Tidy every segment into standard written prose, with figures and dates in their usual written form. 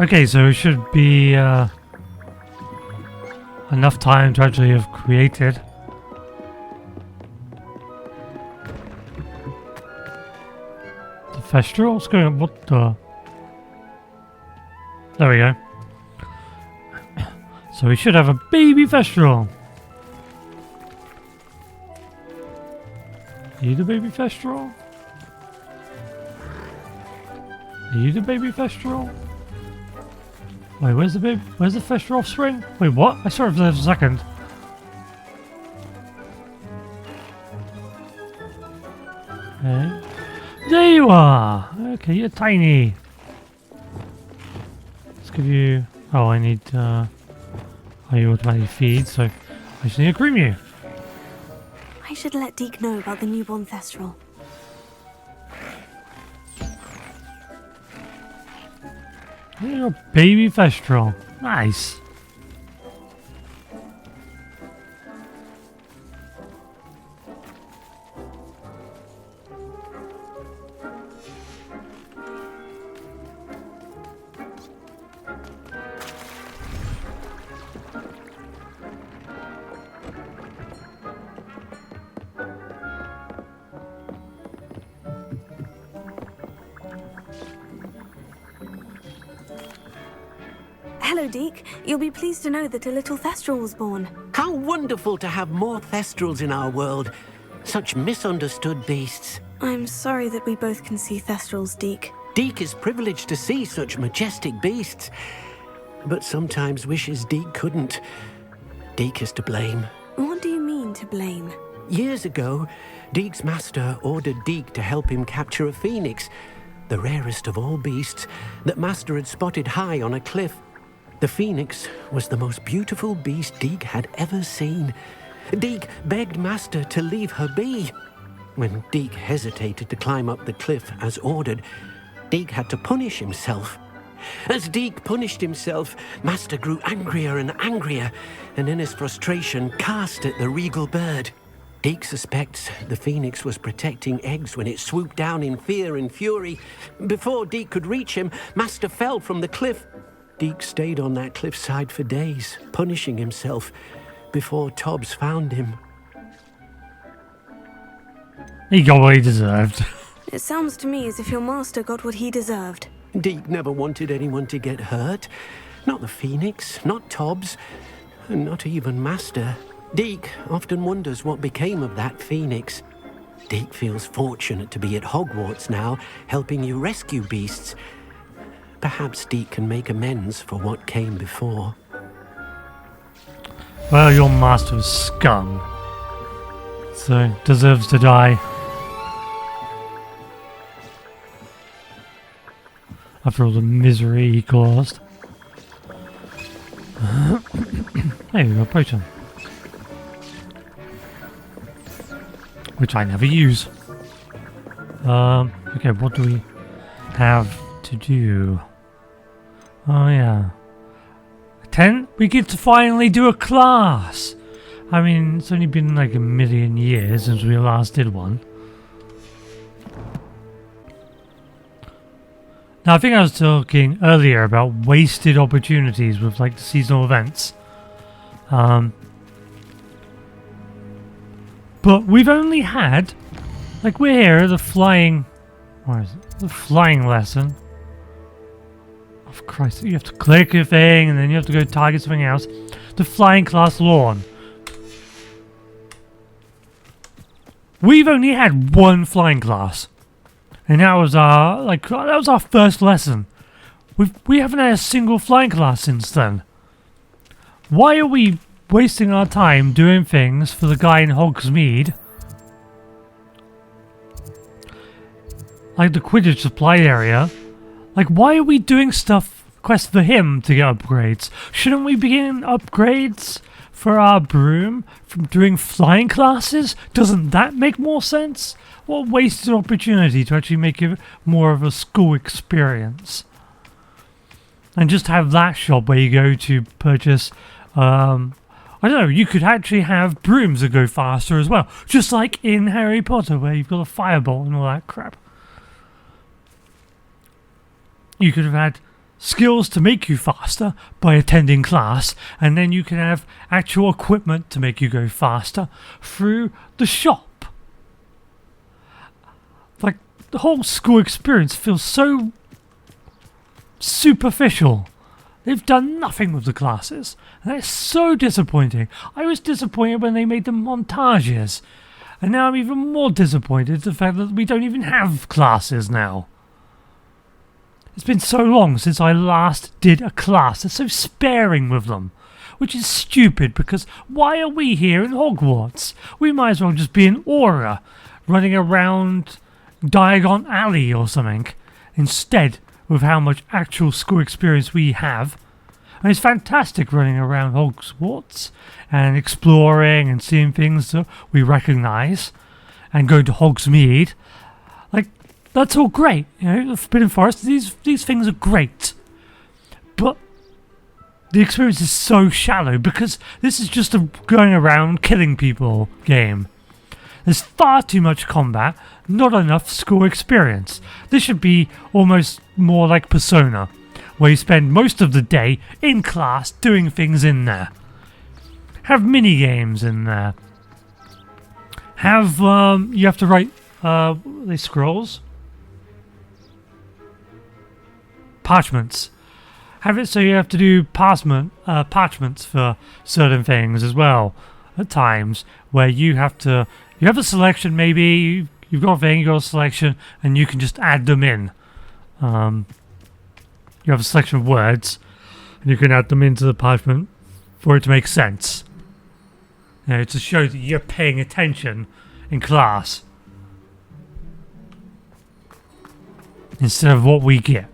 Okay, so it should be enough time to actually have created. The festival? What's going on? What the? There we go. So we should have a baby festival. Are you the baby festival? Are you the baby festival? Wait, where's the baby? Where's the festival offspring? Wait, what? I saw it for a second. Okay. There you are! Okay, you're tiny. Let's give you... Oh, I need... Oh, you automatically feed, so I just need to groom you. I should let Deke know about the newborn Thestral. You're a baby Thestral. Nice. Hello, Deke. You'll be pleased to know that a little Thestral was born. How wonderful to have more Thestrals in our world. Such misunderstood beasts. I'm sorry that we both can see Thestrals, Deke. Deke is privileged to see such majestic beasts. But sometimes wishes Deke couldn't. Deke is to blame. What do you mean, to blame? Years ago, Deke's master ordered Deke to help him capture a phoenix, the rarest of all beasts, that master had spotted high on a cliff. The phoenix was the most beautiful beast Deke had ever seen. Deke begged master to leave her be. When Deke hesitated to climb up the cliff as ordered, Deke had to punish himself. As Deke punished himself, master grew angrier and angrier, and in his frustration cast at the regal bird. Deke suspects the phoenix was protecting eggs when it swooped down in fear and fury. Before Deke could reach him, master fell from the cliff. Deke stayed on that cliffside for days, punishing himself, before Tobbs found him. He got what he deserved. It sounds to me as if your master got what he deserved. Deke never wanted anyone to get hurt. Not the phoenix, not Tobbs, and not even master. Deke often wonders what became of that phoenix. Deke feels fortunate to be at Hogwarts now, helping you rescue beasts. Perhaps Deke can make amends for what came before. Well, your master was scum, so deserves to die. After all the misery he caused. There we go, potion. Which I never use. Okay, what do we have to do? Oh yeah. 10? We get to finally do a class! I mean, it's only been like a million years since we last did one. Now I think I was talking earlier about wasted opportunities with like the seasonal events. But we've only had, like we're here at the flying, where is it? The flying lesson. Oh Christ, you have to click a thing and then you have to go target something else. The flying class lawn. We've only had one flying class. And that was our first lesson. We haven't had a single flying class since then. Why are we wasting our time doing things for the guy in Hogsmeade? Like the Quidditch supply area. Like, why are we doing quests for him to get upgrades? Shouldn't we be getting upgrades for our broom from doing flying classes? Doesn't that make more sense? What a wasted opportunity to actually make it more of a school experience. And just have that shop where you go to purchase, I don't know, you could actually have brooms that go faster as well. Just like in Harry Potter where you've got a fireball and all that crap. You could have had skills to make you faster by attending class, and then you can have actual equipment to make you go faster through the shop. Like, the whole school experience feels so superficial. They've done nothing with the classes, and it's so disappointing. I was disappointed when they made the montages, and now I'm even more disappointed at the fact that we don't even have classes now. It's been so long since I last did a class. They're so sparing with them, which is stupid, because why are we here in Hogwarts? We might as well just be in Aura, running around Diagon Alley or something, instead with how much actual school experience we have. And it's fantastic running around Hogwarts and exploring and seeing things that we recognise, and going to Hogsmeade. Like, that's all great, you know, the Forbidden Forest, these things are great. But the experience is so shallow, because this is just a going around killing people game. There's far too much combat, not enough school experience. This should be almost more like Persona, where you spend most of the day in class doing things in there. Have mini games in there. Have you have to write the scrolls? Parchments. Have it so you have to do parchments for certain things as well at times, where you have a selection, maybe you've got a thing, you've got a selection, and you can just add them in. You have a selection of words, and you can add them into the parchment for it to make sense. You know, to show that you're paying attention in class, instead of what we get,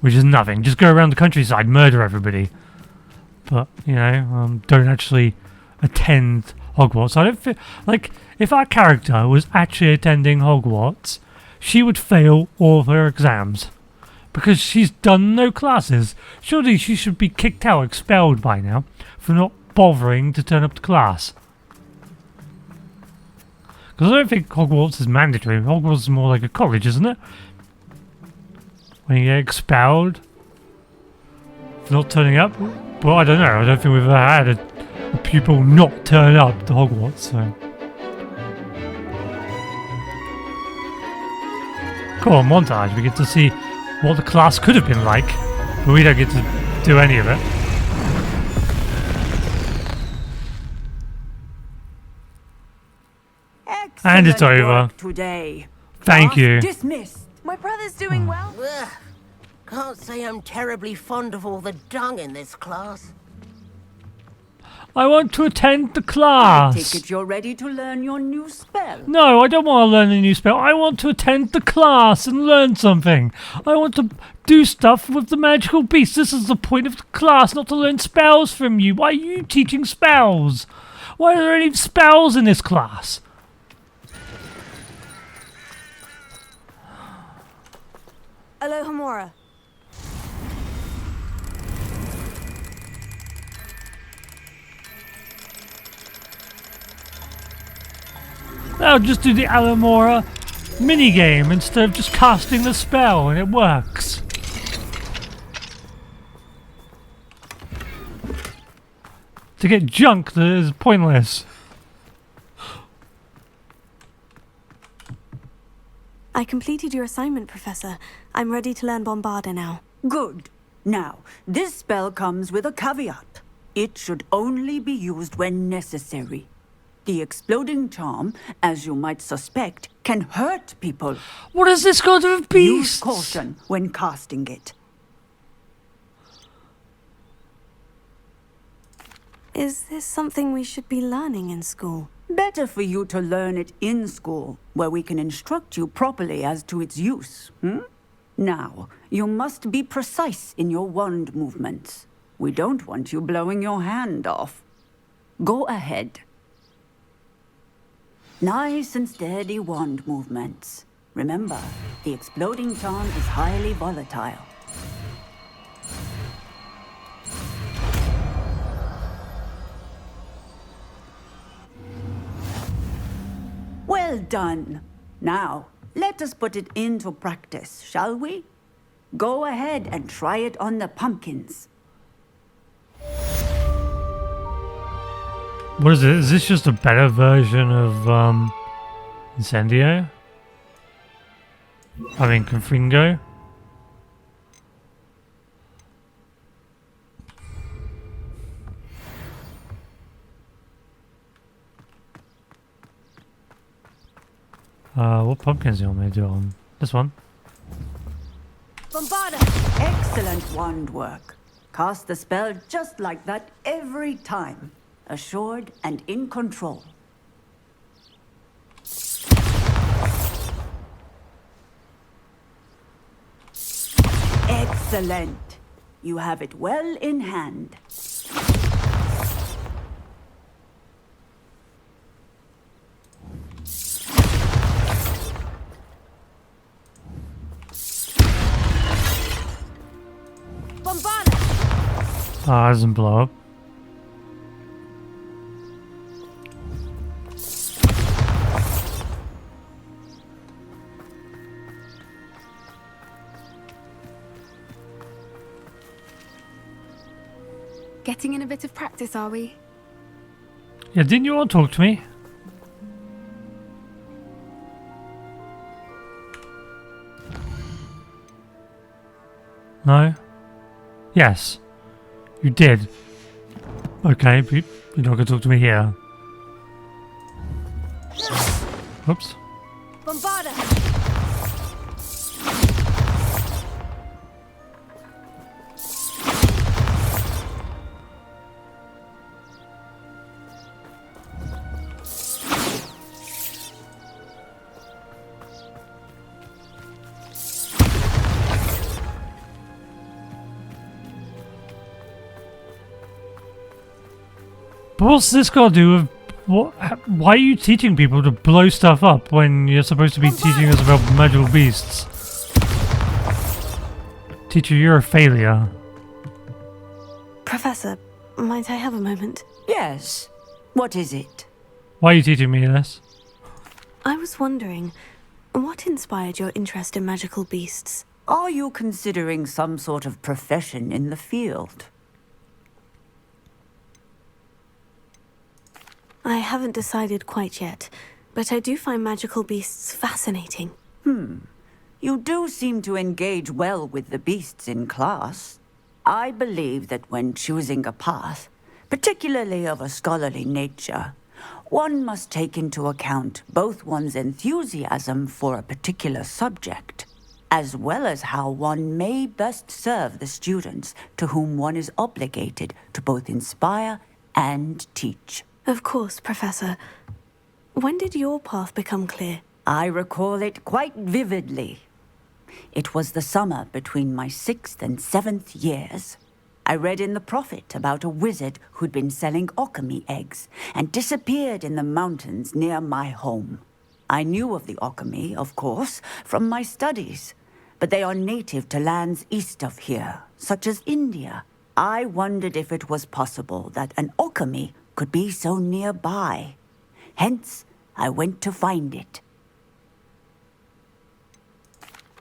which is nothing. Just go around the countryside, murder everybody. But, you know, don't actually attend Hogwarts. I don't feel like, if our character was actually attending Hogwarts, she would fail all of her exams, because she's done no classes. Surely she should be kicked out, expelled by now, for not bothering to turn up to class. Because I don't think Hogwarts is mandatory. Hogwarts is more like a college, isn't it? When you get expelled for not turning up. Well, I don't know. I don't think we've ever had a pupil not turn up to Hogwarts, so. Cool, montage. We get to see what the class could have been like, but we don't get to do any of it. And it's over. Today. Thank you. Dismissed. My brother's doing well. Ugh. Can't say I'm terribly fond of all the dung in this class. I want to attend the class. Take it you're ready to learn your new spell. No, I don't want to learn a new spell. I want to attend the class and learn something. I want to do stuff with the magical beast. This is the point of the class, not to learn spells from you. Why are you teaching spells? Why are there any spells in this class? Alohomora. I'll just do the Alohomora minigame instead of just casting the spell, and it works. To get junk that is pointless. I completed your assignment, Professor. I'm ready to learn Bombarda now. Good. Now, this spell comes with a caveat. It should only be used when necessary. The exploding charm, as you might suspect, can hurt people. What is this got to do with beasts? Use caution when casting it. Is this something we should be learning in school? Better for you to learn it in school, where we can instruct you properly as to its use. Now, you must be precise in your wand movements. We don't want you blowing your hand off. Go ahead. Nice and steady wand movements. Remember, the exploding charm is highly volatile. Well done. Now, let us put it into practice, shall we? Go ahead and try it on the pumpkins. What is it? Is this just a better version of Incendio? I mean, Confringo? What pumpkins do you want me to do on? This one? Bombarda! Excellent wand work. Cast the spell just like that every time. Assured and in control. Excellent. You have it well in hand. Bombarda! Ah, it doesn't blow up. Getting in a bit of practice, are we? Yeah, didn't you want to talk to me? No? Yes. You did. Okay, but you're not going to talk to me here. Oops. Bombarda! But what's this got to do with... Why are you teaching people to blow stuff up when you're supposed to be teaching us about magical beasts? Teacher, you're a failure. Professor, might I have a moment? Yes. What is it? Why are you teaching me this? I was wondering, what inspired your interest in magical beasts? Are you considering some sort of profession in the field? I haven't decided quite yet, but I do find magical beasts fascinating. You do seem to engage well with the beasts in class. I believe that when choosing a path, particularly of a scholarly nature, one must take into account both one's enthusiasm for a particular subject, as well as how one may best serve the students to whom one is obligated to both inspire and teach. Of course, Professor. When did your path become clear? I recall it quite vividly. It was the summer between my 6th and 7th years. I read in the Prophet about a wizard who'd been selling alchemy eggs and disappeared in the mountains near my home. I knew of the alchemy, of course, from my studies, but they are native to lands east of here, such as India. I wondered if it was possible that an alchemy could be so nearby. Hence, I went to find it.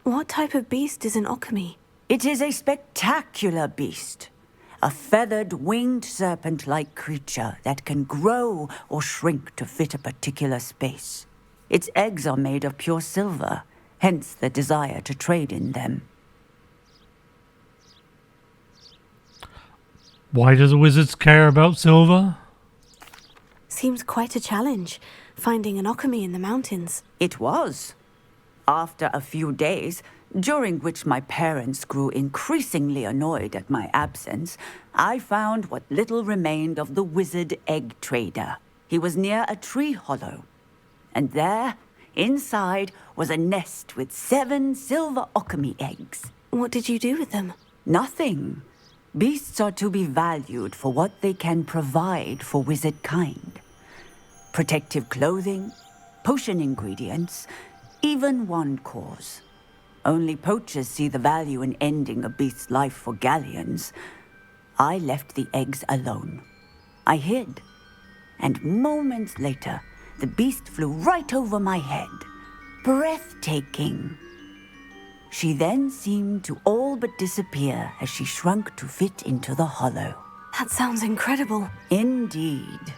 What type of beast is an alchemy? It is a spectacular beast. A feathered, winged serpent-like creature that can grow or shrink to fit a particular space. Its eggs are made of pure silver, hence the desire to trade in them. Why do the wizards care about silver? Seems quite a challenge, finding an alchemy in the mountains. It was. After a few days, during which my parents grew increasingly annoyed at my absence, I found what little remained of the wizard egg trader. He was near a tree hollow. And there, inside, was a nest with 7 silver alchemy eggs. What did you do with them? Nothing. Beasts are to be valued for what they can provide for wizard kind. Protective clothing, potion ingredients, even wand cores. Only poachers see the value in ending a beast's life for galleons. I left the eggs alone. I hid. And moments later, the beast flew right over my head. Breathtaking. She then seemed to all but disappear as she shrunk to fit into the hollow. That sounds incredible. Indeed.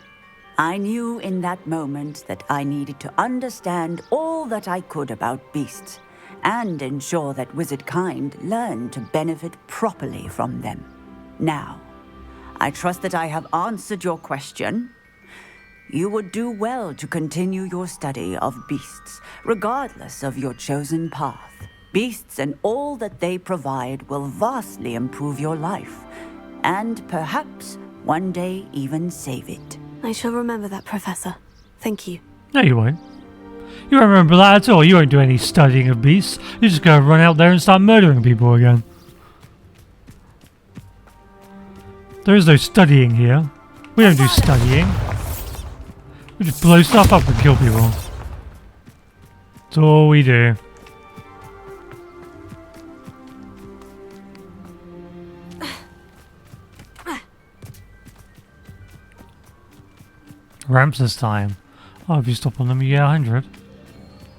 I knew in that moment that I needed to understand all that I could about beasts and ensure that wizard kind learned to benefit properly from them. Now, I trust that I have answered your question. You would do well to continue your study of beasts, regardless of your chosen path. Beasts and all that they provide will vastly improve your life, and perhaps one day even save it. I shall remember that, Professor. Thank you. No, you won't. You won't remember that at all. You won't do any studying of beasts. You're just going to run out there and start murdering people again. There is no studying here. We don't do studying. We just blow stuff up and kill people. That's all we do. Ramps this time. Oh, if you stop on them, you get 100.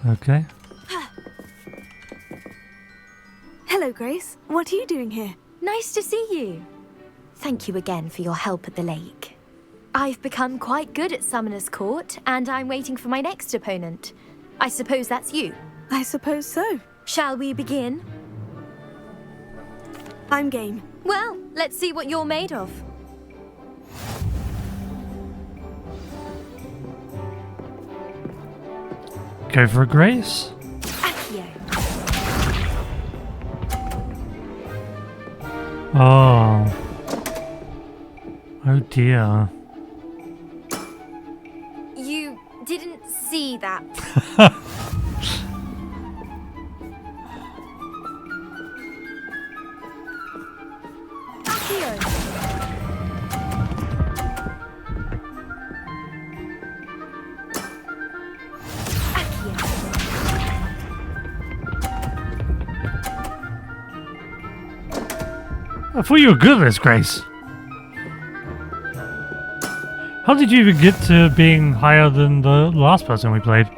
Okay. Hello, Grace. What are you doing here? Nice to see you. Thank you again for your help at the lake. I've become quite good at Summoner's Court, and I'm waiting for my next opponent. I suppose that's you. I suppose so. Shall we begin? I'm game. Well, let's see what you're made of. Go for a Grace. Accio. Oh. Oh dear. You didn't see that. Accio. I thought you were good at this, Grace. How did you even get to being higher than the last person we played?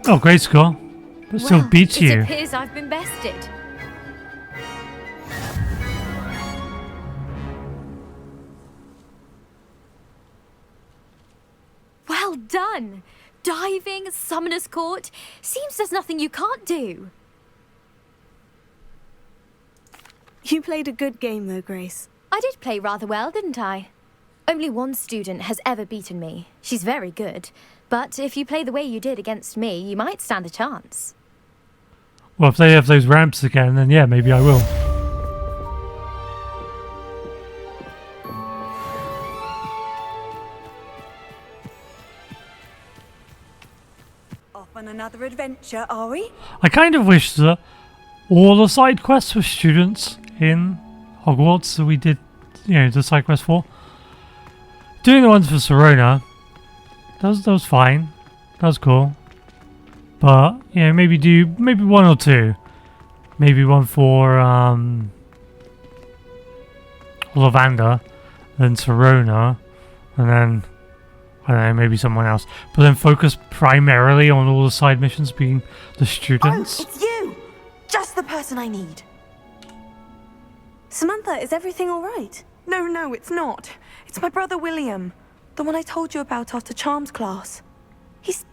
Oh, great score. But still beats it you. appears I've been bested. Well done! Diving, Summoner's Court. Seems there's nothing you can't do. You played a good game, though, Grace. I did play rather well, didn't I? Only one student has ever beaten me. She's very good. But if you play the way you did against me, you might stand a chance. Well, if they have those ramps again, then yeah, maybe I will. Off on another adventure, are we? I kind of wish that all the side quests were students in Hogwarts, so we did, you know, the side quest for. Doing the ones for Serona, that was fine. That was cool. But, you know, maybe one or two. Maybe one for Lavanda, then Serona, and then, I don't know, maybe someone else. But then focus primarily on all the side missions being the students. Oh, it's you! Just the person I need. Samantha, is everything all right? No, it's not. It's my brother William. The one I told you about after Charms class. He's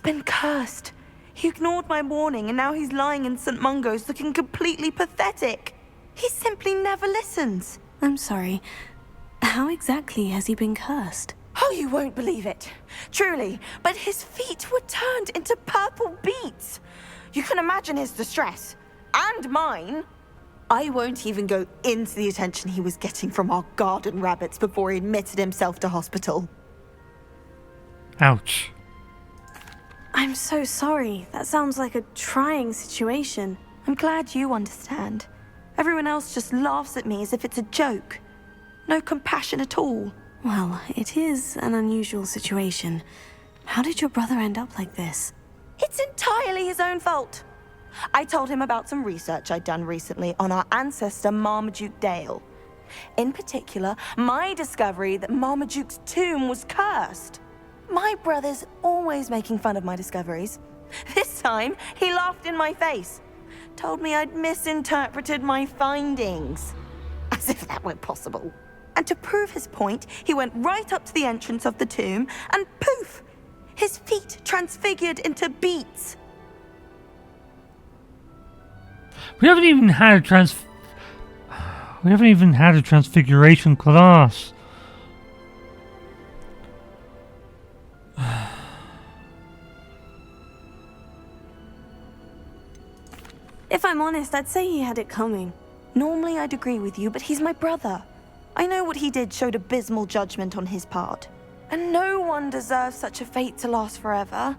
been cursed. He ignored my warning and now he's lying in St. Mungo's looking completely pathetic. He simply never listens. I'm sorry. How exactly has he been cursed? Oh, you won't believe it. Truly, but his feet were turned into purple beets. You can imagine his distress. And mine. I won't even go into the attention he was getting from our garden rabbits before he admitted himself to hospital. Ouch. I'm so sorry. That sounds like a trying situation. I'm glad you understand. Everyone else just laughs at me as if it's a joke. No compassion at all. Well, it is an unusual situation. How did your brother end up like this? It's entirely his own fault. I told him about some research I'd done recently on our ancestor Marmaduke Dale. In particular, my discovery that Marmaduke's tomb was cursed. My brother's always making fun of my discoveries. This time, he laughed in my face. Told me I'd misinterpreted my findings. As if that were possible. And to prove his point, he went right up to the entrance of the tomb and poof! His feet transfigured into beets. We haven't even had a transfiguration class. If I'm honest, I'd say he had it coming. Normally I'd agree with you, but he's my brother. I know what he did showed abysmal judgment on his part. And no one deserves such a fate to last forever,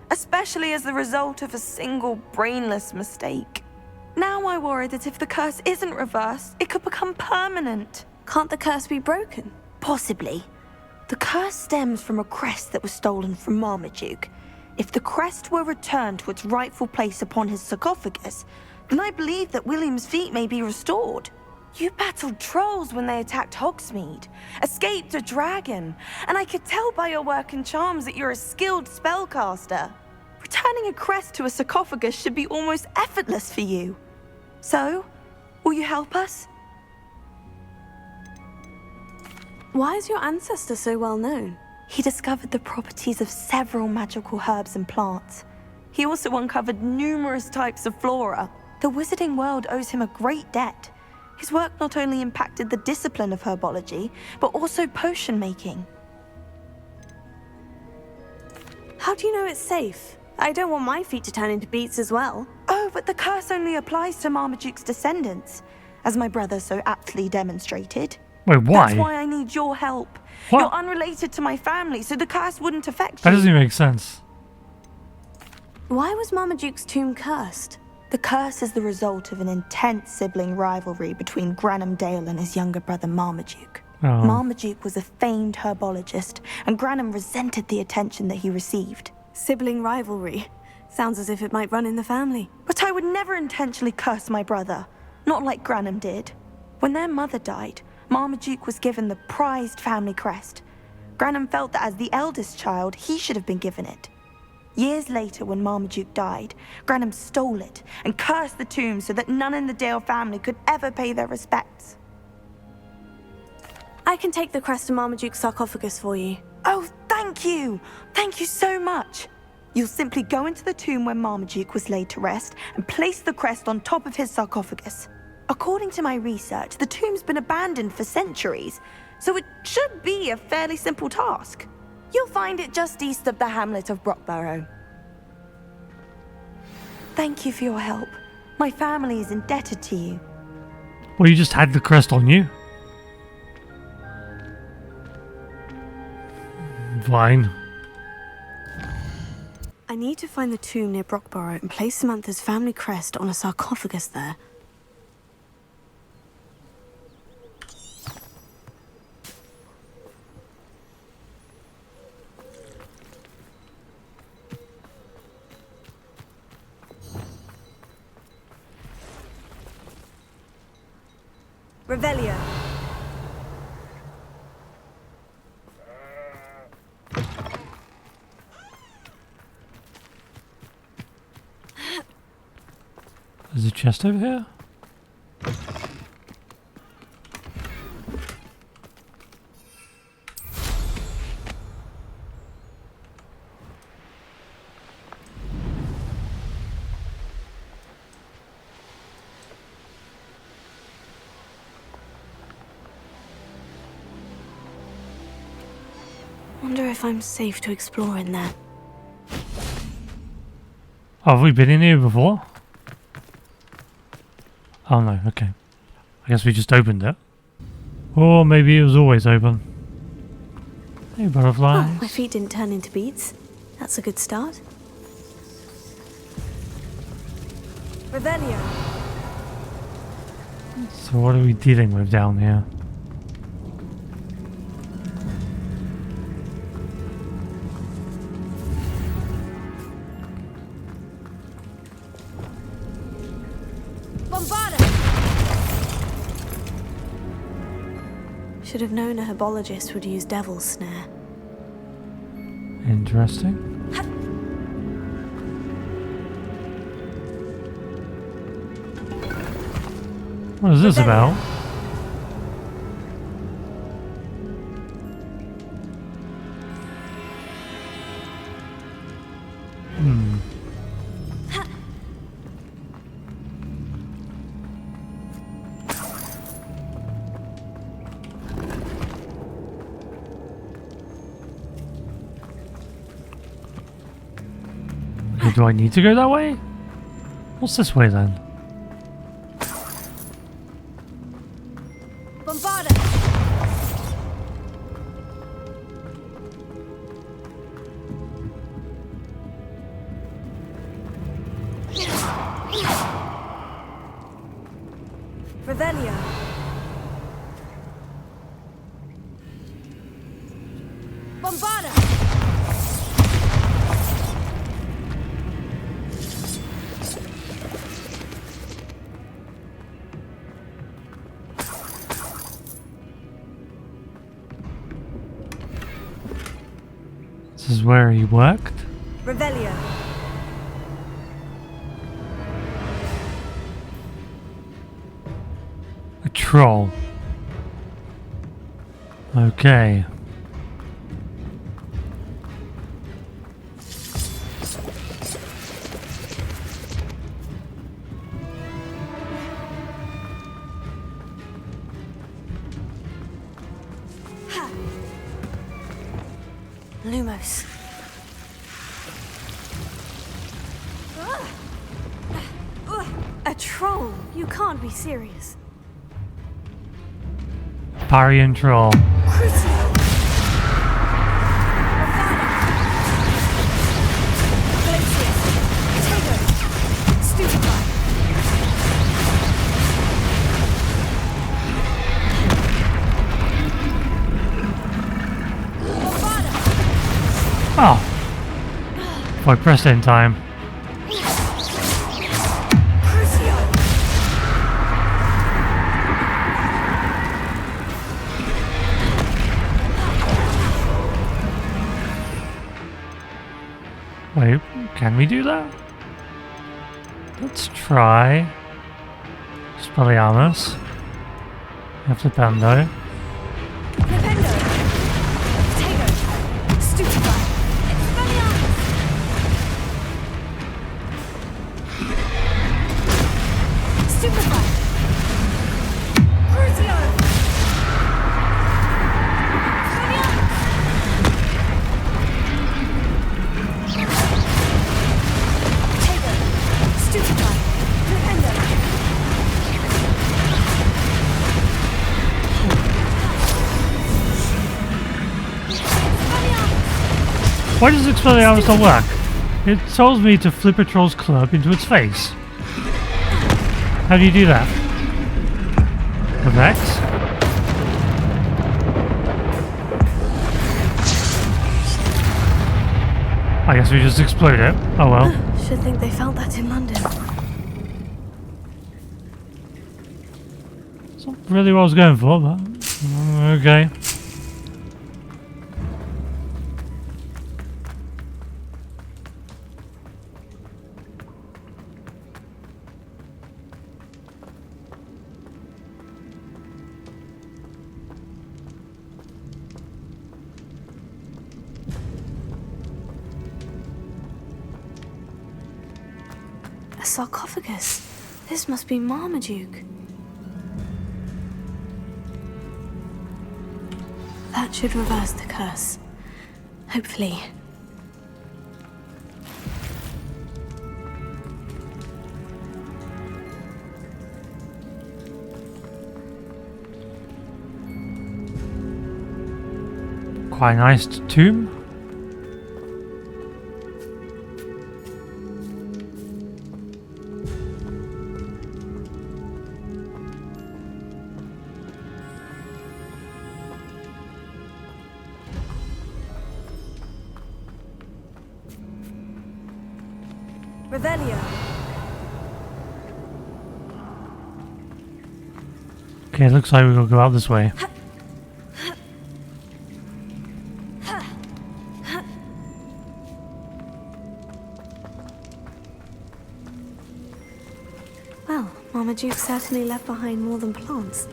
especially as the result of a single brainless mistake. Now I worry that if the curse isn't reversed, it could become permanent. Can't the curse be broken? Possibly. The curse stems from a crest that was stolen from Marmaduke. If the crest were returned to its rightful place upon his sarcophagus, then I believe that William's feet may be restored. You battled trolls when they attacked Hogsmeade, escaped a dragon, and I could tell by your work and charms that you're a skilled spellcaster. Returning a crest to a sarcophagus should be almost effortless for you. So, will you help us? Why is your ancestor so well known? He discovered the properties of several magical herbs and plants. He also uncovered numerous types of flora. The wizarding world owes him a great debt. His work not only impacted the discipline of herbology, but also potion making. How do you know it's safe? I don't want my feet to turn into beets as well. Oh, but the curse only applies to Marmaduke's descendants, as my brother so aptly demonstrated. Wait, why? That's why I need your help. What? You're unrelated to my family, so the curse wouldn't affect That you. doesn't even make sense. Why was Marmaduke's tomb cursed? The curse is the result of an intense sibling rivalry between Granham Dale and his younger brother Marmaduke. Oh. Marmaduke was a famed herbologist, and Granham resented the attention that he received. Sibling rivalry. Sounds as if it might run in the family. But I would never intentionally curse my brother, not like Granham did. When their mother died, Marmaduke was given the prized family crest. Granham felt that as the eldest child, he should have been given it. Years later, when Marmaduke died, Granham stole it and cursed the tomb so that none in the Dale family could ever pay their respects. I can take the crest to Marmaduke's sarcophagus for you. Oh, thank you! Thank you so much! You'll simply go into the tomb where Marmaduke was laid to rest and place the crest on top of his sarcophagus. According to my research, the tomb's been abandoned for centuries, so it should be a fairly simple task. You'll find it just east of the hamlet of Brockborough. Thank you for your help. My family is indebted to you. Well, you just had the crest on you. Fine. I need to find the tomb near Brockborough and place Samantha's family crest on a sarcophagus there. Revelio. There's a chest over here? Wonder if I'm safe to explore in there. Oh, have we been in here before? Oh no, okay. I guess we just opened it. Or maybe it was always open. Hey, butterflies. Oh, my feet didn't turn into beets. That's a good start. Revelio. So what are we dealing with down here? Bombarda. Should have known a herbologist would use Devil's Snare. Interesting. What is this about? Okay, do I need to go that way? What's this way then? Bombarda. Revelio. Bombarda. This is where he worked? Revelio. A troll. Okay. Lumos. A troll? You can't be serious. Parry and troll. Crucio! Oh! If I pressed it in time. Wait, can we do that? Let's try. Spelliarmus. Flipendo. Why does Expelliarmus not work? It tells me to flip a troll's club into its face. How do you do that? With X? I guess we just explode it. Oh well. Should think they felt that in London. It's not really what I was going for, but okay. A sarcophagus. This must be Marmaduke. That should reverse the curse. Hopefully. Quite a nice tomb. Revelio. Okay, it looks like we're gonna go out this way. Well, Marmaduke certainly left behind more than plants.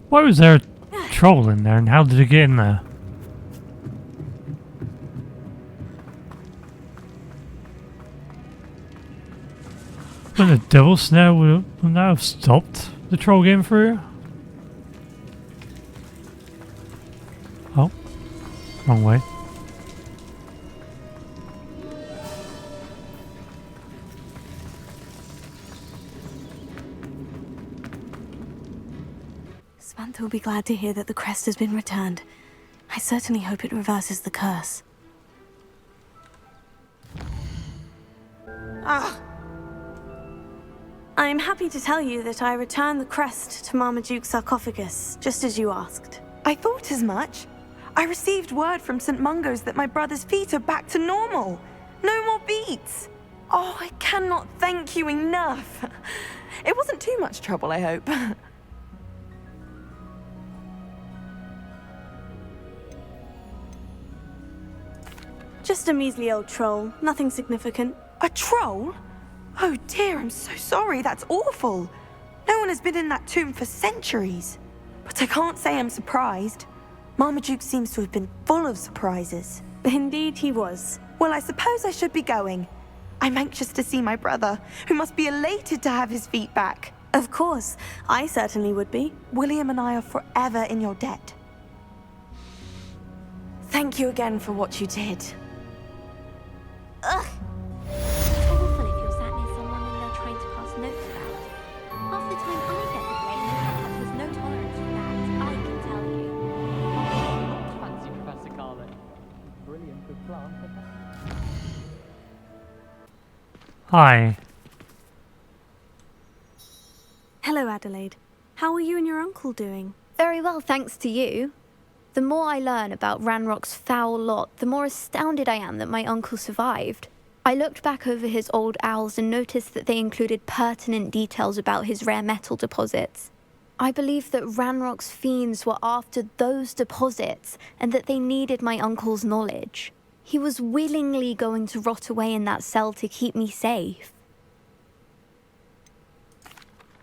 Why was there a troll in there, and how did it get in there? When the devil snare would that have stopped the troll getting through? Oh, wrong way. Samantha will be glad to hear that the crest has been returned. I certainly hope it reverses the curse. I'm happy to tell you that I returned the crest to Marmaduke's sarcophagus, just as you asked. I thought as much. I received word from St. Mungo's that my brother's feet are back to normal. No more beats. Oh, I cannot thank you enough. It wasn't too much trouble, I hope. Just a measly old troll, nothing significant. A troll? Oh dear, I'm so sorry, that's awful. No one has been in that tomb for centuries. But I can't say I'm surprised. Marmaduke seems to have been full of surprises. Indeed he was. Well, I suppose I should be going. I'm anxious to see my brother, who must be elated to have his feet back. Of course, I certainly would be. William and I are forever in your debt. Thank you again for what you did. Ugh! It's awful if you're sat near someone and they're trying to pass notes about. Half the time I get the blame, and there's no tolerance for that, I can tell you. Fancy Professor Carlin. Brilliant good plan. Hi. Hello, Adelaide. How are you and your uncle doing? Very well, thanks to you. The more I learn about Ranrock's foul lot, the more astounded I am that my uncle survived. I looked back over his old owls and noticed that they included pertinent details about his rare metal deposits. I believe that Ranrock's fiends were after those deposits and that they needed my uncle's knowledge. He was willingly going to rot away in that cell to keep me safe.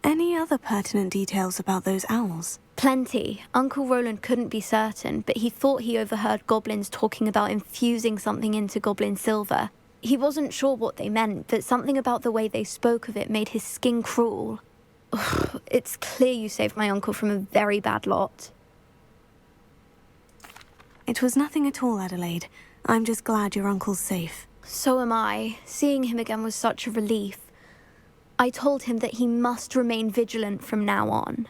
Any other pertinent details about those owls? Plenty. Uncle Roland couldn't be certain, but he thought he overheard goblins talking about infusing something into goblin silver. He wasn't sure what they meant, but something about the way they spoke of it made his skin crawl. Ugh, it's clear you saved my uncle from a very bad lot. It was nothing at all, Adelaide. I'm just glad your uncle's safe. So am I. Seeing him again was such a relief. I told him that he must remain vigilant from now on.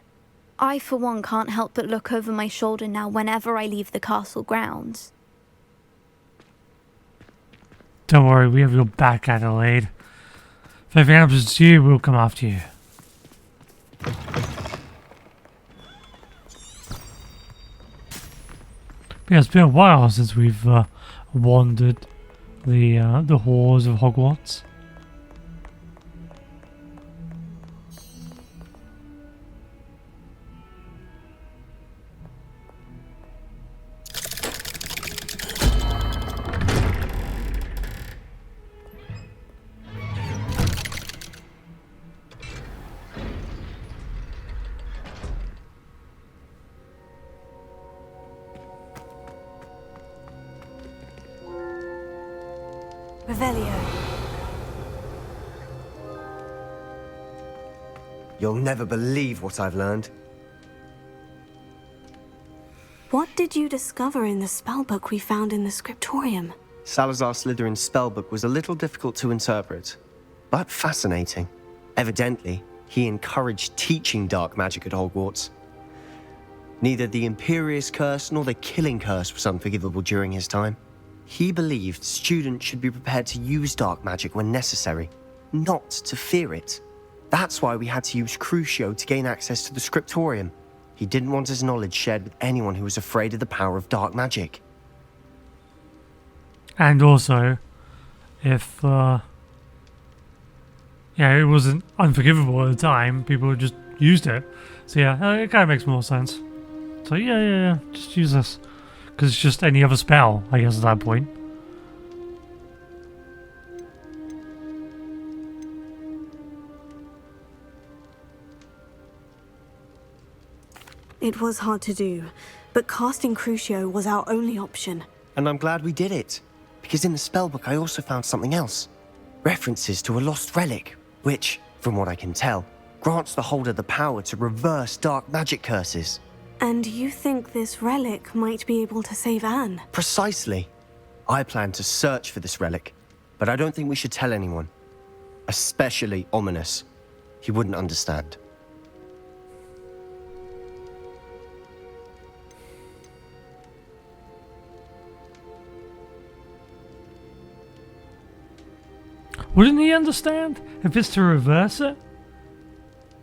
I, for one, can't help but look over my shoulder now whenever I leave the castle grounds. Don't worry, we have your back, Adelaide. If anything happens to you, we'll come after you. Yeah, it's been a while since we've wandered the halls of Hogwarts. Revelio. You'll never believe what I've learned. What did you discover in the spellbook we found in the scriptorium? Salazar Slytherin's spellbook was a little difficult to interpret, but fascinating. Evidently, he encouraged teaching dark magic at Hogwarts. Neither the Imperious Curse nor the Killing Curse was unforgivable during his time. He believed students should be prepared to use dark magic when necessary, not to fear it. That's why we had to use Crucio to gain access to the scriptorium. He didn't want his knowledge shared with anyone who was afraid of the power of dark magic. And also, if it wasn't unforgivable at the time, people just used it. So yeah, it kind of makes more sense. So yeah, just use this. Because it's just any other spell, I guess, at that point. It was hard to do, but casting Crucio was our only option. And I'm glad we did it. Because in the spellbook I also found something else. References to a lost relic, which, from what I can tell, grants the holder the power to reverse dark magic curses. And you think this relic might be able to save Anne? Precisely. I plan to search for this relic, but I don't think we should tell anyone. Especially Ominous. He wouldn't understand. Wouldn't he understand if it's to reverse it?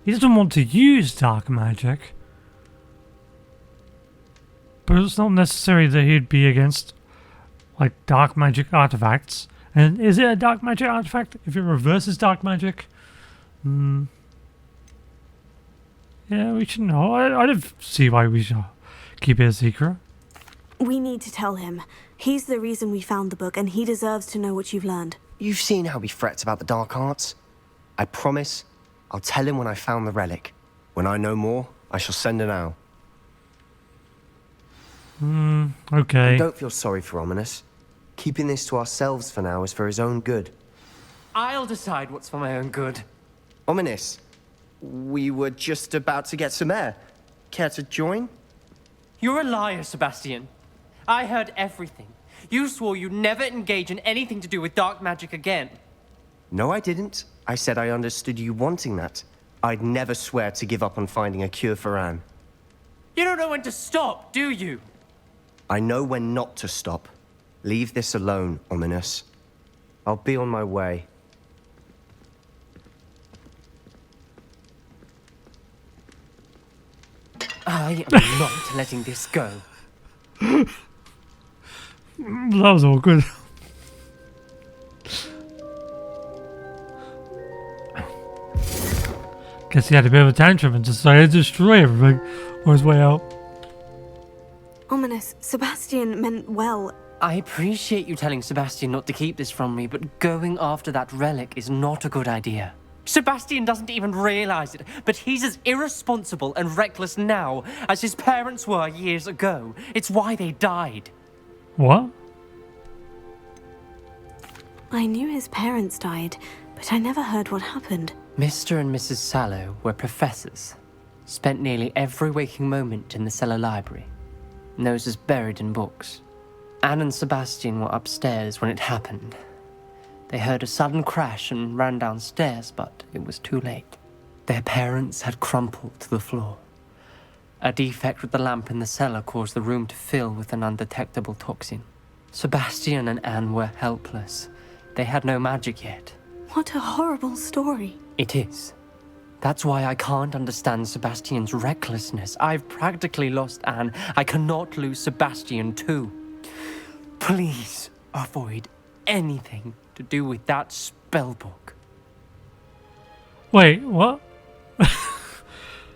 He doesn't want to use dark magic. But it's not necessary that he'd be against, like, dark magic artifacts. And is it a dark magic artifact if it reverses dark magic? Yeah, we should know. I don't see why we should keep it a secret. We need to tell him. He's the reason we found the book, and he deserves to know what you've learned. You've seen how he frets about the dark arts. I promise I'll tell him when I found the relic. When I know more, I shall send an owl. Okay. And don't feel sorry for Ominous. Keeping this to ourselves for now is for his own good. I'll decide what's for my own good. Ominous, we were just about to get some air. Care to join? You're a liar, Sebastian. I heard everything. You swore you'd never engage in anything to do with dark magic again. No, I didn't. I said I understood you wanting that. I'd never swear to give up on finding a cure for Anne. You don't know when to stop, do you? I know when not to stop. Leave this alone, Ominous. I'll be on my way. I am not letting this go. That was awkward. Guess he had a bit of a tantrum and decided to destroy everything on his way out. Ominous, Sebastian meant well. I appreciate you telling Sebastian not to keep this from me, but going after that relic is not a good idea. Sebastian doesn't even realize it, but he's as irresponsible and reckless now as his parents were years ago. It's why they died. What? I knew his parents died, but I never heard what happened. Mr. and Mrs. Sallow were professors. Spent nearly every waking moment in the cellar library. Noses buried in books. Anne and Sebastian were upstairs when it happened. They heard a sudden crash and ran downstairs, but it was too late. Their parents had crumpled to the floor. A defect with the lamp in the cellar caused the room to fill with an undetectable toxin. Sebastian and Anne were helpless. They had no magic yet. What a horrible story. It is. That's why I can't understand Sebastian's recklessness. I've practically lost Anne. I cannot lose Sebastian too. Please avoid anything to do with that spellbook. Wait, what?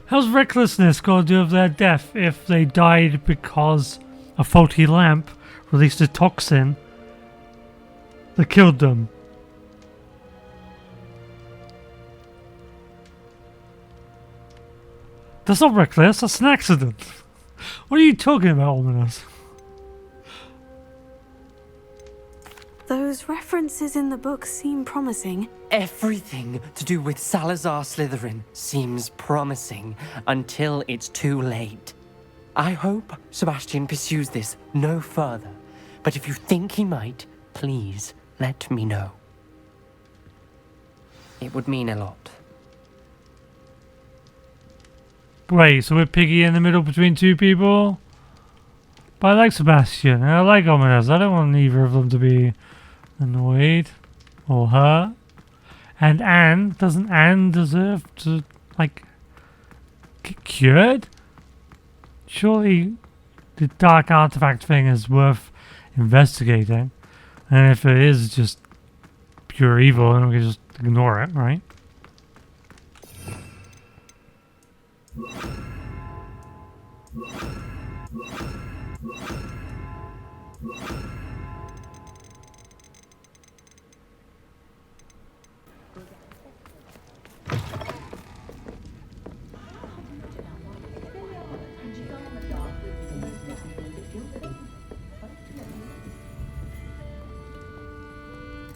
How's recklessness got to do with their death if they died because a faulty lamp released a toxin that killed them? That's not reckless, that's an accident. What are you talking about, Ominous? Those references in the book seem promising. Everything to do with Salazar Slytherin seems promising until it's too late. I hope Sebastian pursues this no further, but if you think he might, please let me know. It would mean a lot. Wait, so we're piggy in the middle between two people? But I like Sebastian, and I like Ominous. I don't want either of them to be annoyed or hurt. And Anne, doesn't Anne deserve to, like, get cured? Surely the dark artifact thing is worth investigating. And if it is just pure evil, then we can just ignore it, right?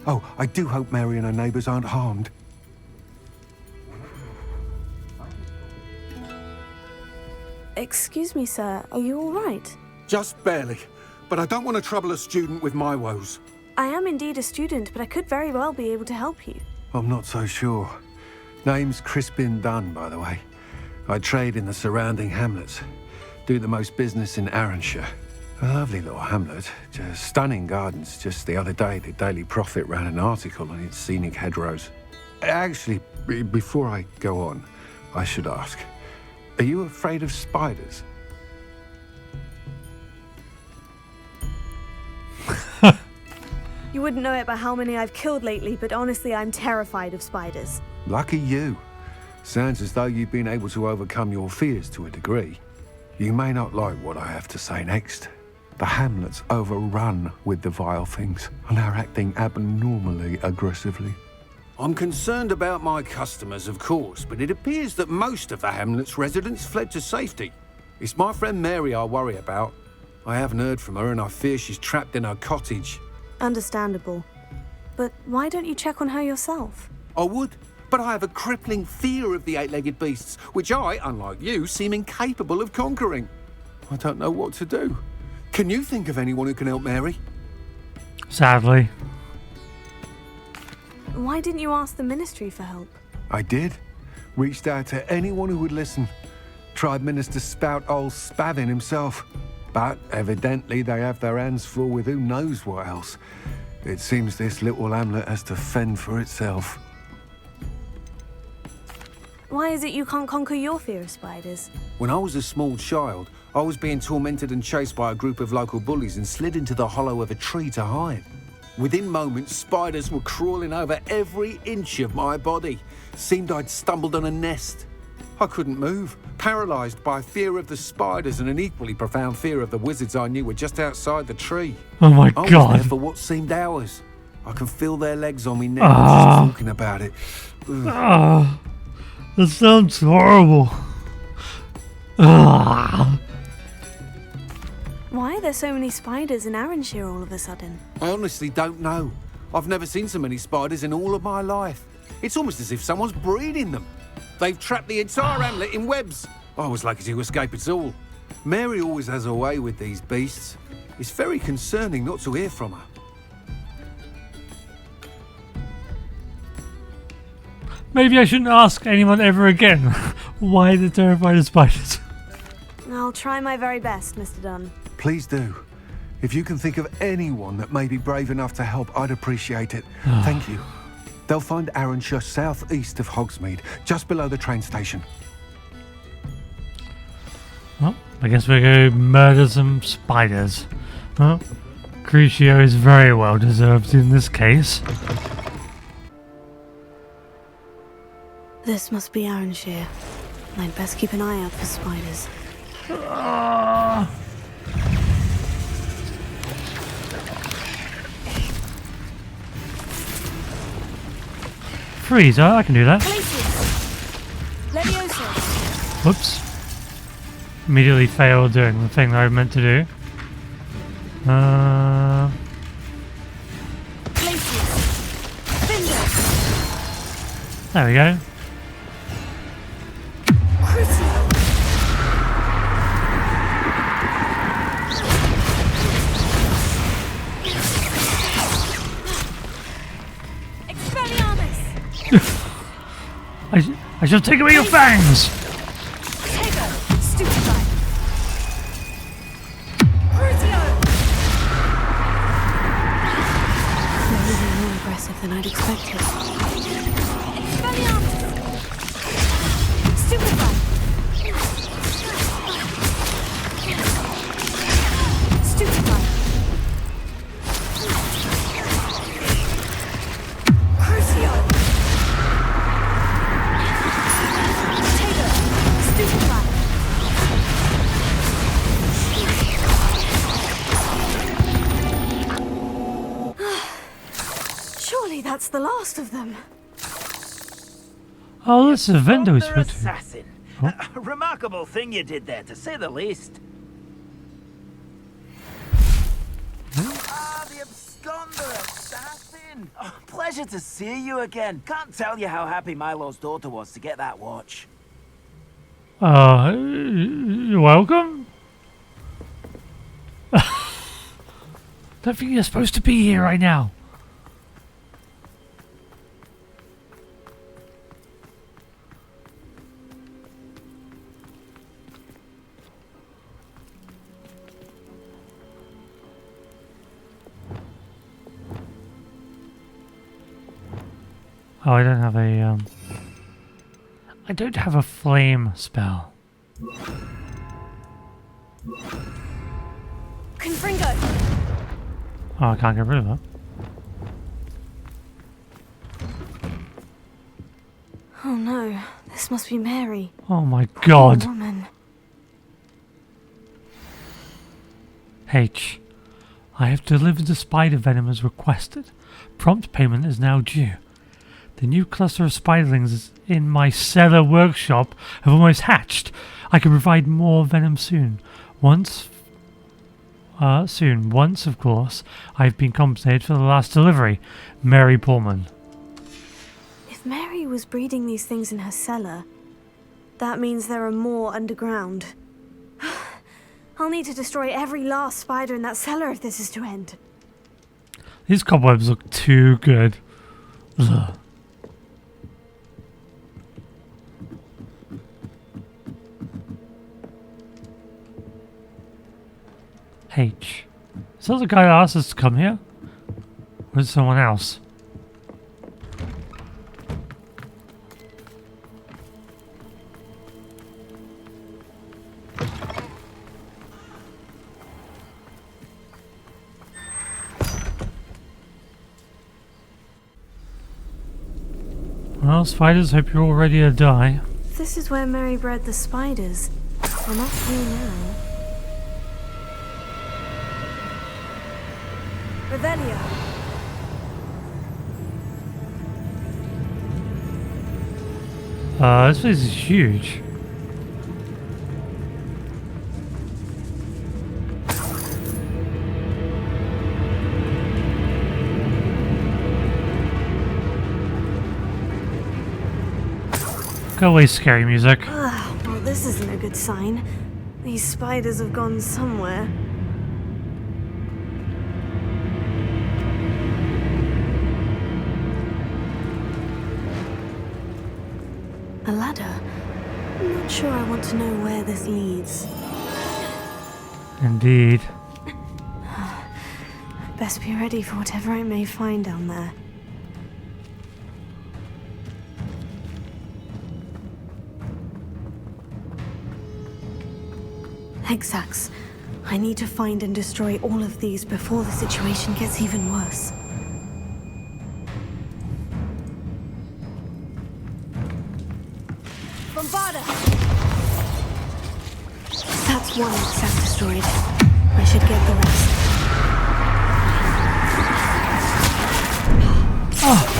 Oh, I do hope Mary and her neighbours aren't harmed. Excuse me, sir. Are you all right? Just barely. But I don't want to trouble a student with my woes. I am indeed a student, but I could very well be able to help you. I'm not so sure. Name's Crispin Dunn, by the way. I trade in the surrounding hamlets. Do the most business in Arranshire. A lovely little hamlet. Just stunning gardens. Just the other day, the Daily Prophet ran an article on its scenic hedgerows. Actually, before I go on, I should ask. Are you afraid of spiders? You wouldn't know it by how many I've killed lately, but honestly, I'm terrified of spiders. Lucky you. Sounds as though you've been able to overcome your fears to a degree. You may not like what I have to say next. The hamlet's overrun with the vile things, and are acting abnormally aggressively. I'm concerned about my customers, of course, but it appears that most of the hamlet's residents fled to safety. It's my friend Mary I worry about. I haven't heard from her, and I fear she's trapped in her cottage. Understandable. But why don't you check on her yourself? I would, but I have a crippling fear of the eight-legged beasts, which I, unlike you, seem incapable of conquering. I don't know what to do. Can you think of anyone who can help Mary? Sadly. Why didn't you ask the ministry for help? I did. Reached out to anyone who would listen. Tried Minister Spout old Spavin himself. But evidently they have their hands full with who knows what else. It seems this little hamlet has to fend for itself. Why is it you can't conquer your fear of spiders? When I was a small child, I was being tormented and chased by a group of local bullies and slid into the hollow of a tree to hide. Within moments, spiders were crawling over every inch of my body. Seemed I'd stumbled on a nest. I couldn't move, paralysed by fear of the spiders and an equally profound fear of the wizards I knew were just outside the tree. Oh my I was god. there for what seemed hours. I can feel their legs on me now just talking about it. That sounds horrible. Why are there so many spiders in Arranshire all of a sudden? I honestly don't know. I've never seen so many spiders in all of my life. It's almost as if someone's breeding them. They've trapped the entire hamlet in webs. I was lucky to escape it all. Mary always has a way with these beasts. It's very concerning not to hear from her. Maybe I shouldn't ask anyone ever again why they're terrified of spiders. I'll try my very best, Mr. Dunn. Please do. If you can think of anyone that may be brave enough to help, I'd appreciate it. Thank you. They'll find Arranshire southeast of Hogsmeade, just below the train station. Well, I guess we're going to murder some spiders. Well, Crucio is very well deserved in this case. This must be Arranshire. I'd best keep an eye out for spiders. Freeze, I can do that. Leviosa! Whoops. Immediately failed doing the thing that I meant to do. There we go. I shall take away your fangs! They're even more aggressive than I'd expected. Surely that's the last of them. Oh, this is a window is Wonder between. assassin. Oh. A remarkable thing you did there, to say the least. Ah, the absconder assassin. Oh, pleasure to see you again. Can't tell you how happy Milo's daughter was to get that watch. You're welcome. Don't think you're supposed to be here right now. Oh, I don't have a, I don't have a flame spell. Confringo! Oh, I can't get rid of that. Oh no, this must be Mary. Oh my god. Poor woman. H. I have delivered the spider venom as requested. Prompt payment is now due. The new cluster of spiderlings in my cellar workshop have almost hatched. I can provide more venom soon. Once, of course, I've been compensated for the last delivery. Mary Pullman. If Mary was breeding these things in her cellar, that means there are more underground. I'll need to destroy every last spider in that cellar if this is to end. These cobwebs look too good. Ugh. H. Is that the guy that asked us to come here? Or is it someone else? Well, spiders, hope you're all ready to die. This is where Mary bred the spiders. They're not here now. Revelio. This place is huge. Go away, scary music. Well, this isn't a good sign. These spiders have gone somewhere. A ladder? I'm not sure I want to know where this leads. Indeed. Best be ready for whatever I may find down there. Exacts. I need to find and destroy all of these before the situation gets even worse. Bombarda! That's one exact destroyed. I should get the rest. Oh.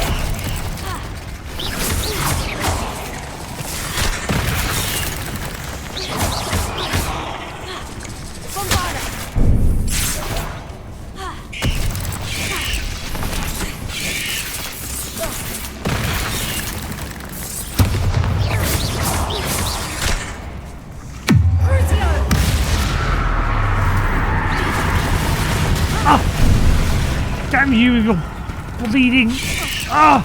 Damn you, you're bleeding. Ah!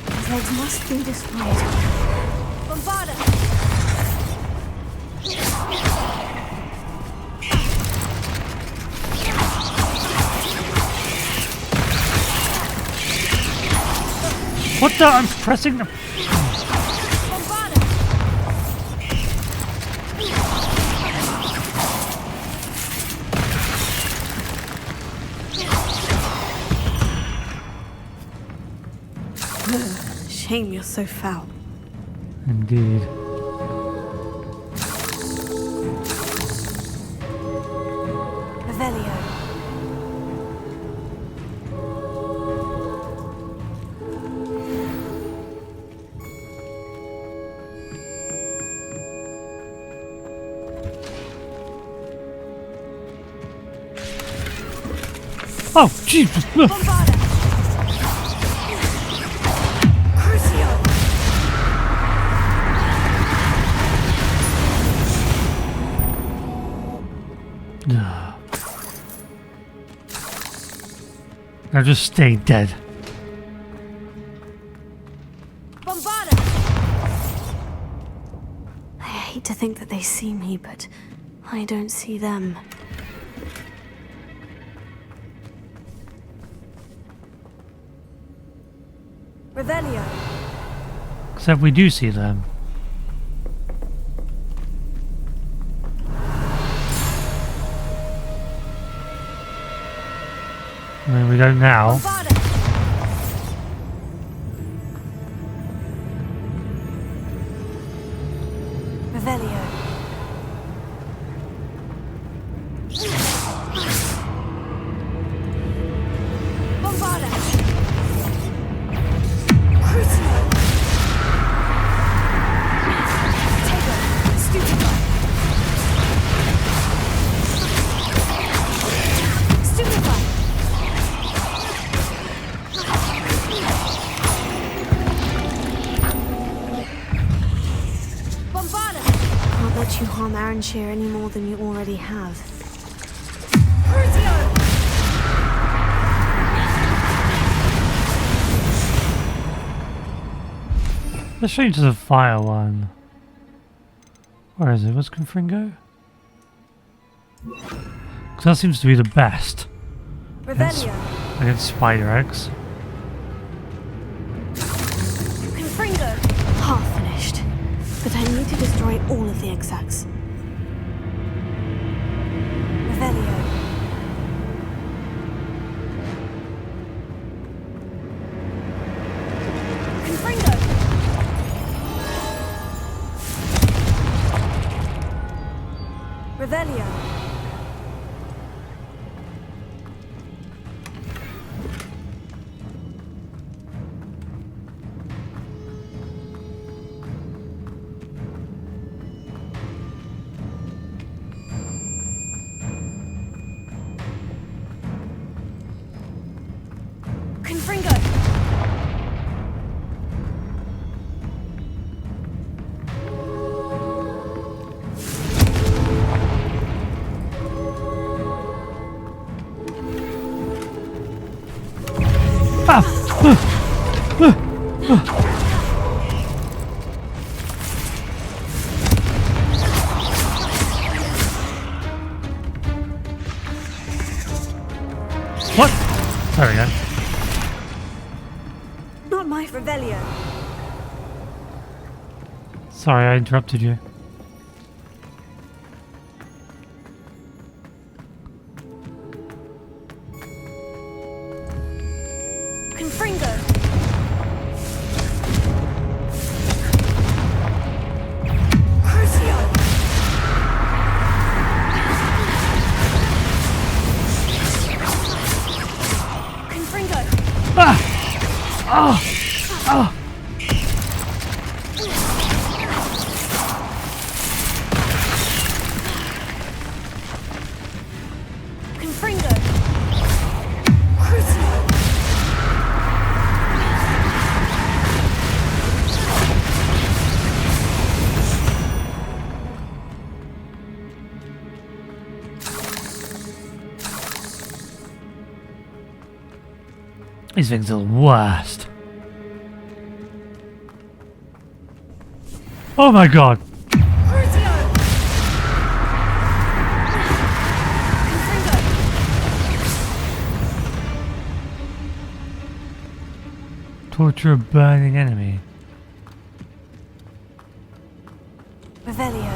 His legs must be destroyed. Bombarda! What the? I'm pressing the... Shame you're so foul. Indeed. Revelio. Oh, Jesus! Bombarda. Crucio. Now just stay dead. Bombarda. I hate to think that they see me, but I don't see them. Revelio. Except we do see them. I mean, we don't now. Bombarda. Revelio. Bombarda. Crucio. Tego. Stupefy. Stupefy. Bombarda. Can't let you harm Aranshir any more than you already have. Crucio. Let's change to the fire one. Where is it? What's Confringo? Because that seems to be the best Revelio. against Spider Eggs. Confringo. Half finished. But I need to destroy all of the exacts. Revelio. Confringo. Revelio. Confringo. What? There we go. Not my Revelio. Sorry, I interrupted you. Confringo. Crucio. Confringo. Confringo. Crucio. These things are the worst. Oh my god. Crucio. Confringo. Torture a burning enemy. Revelio.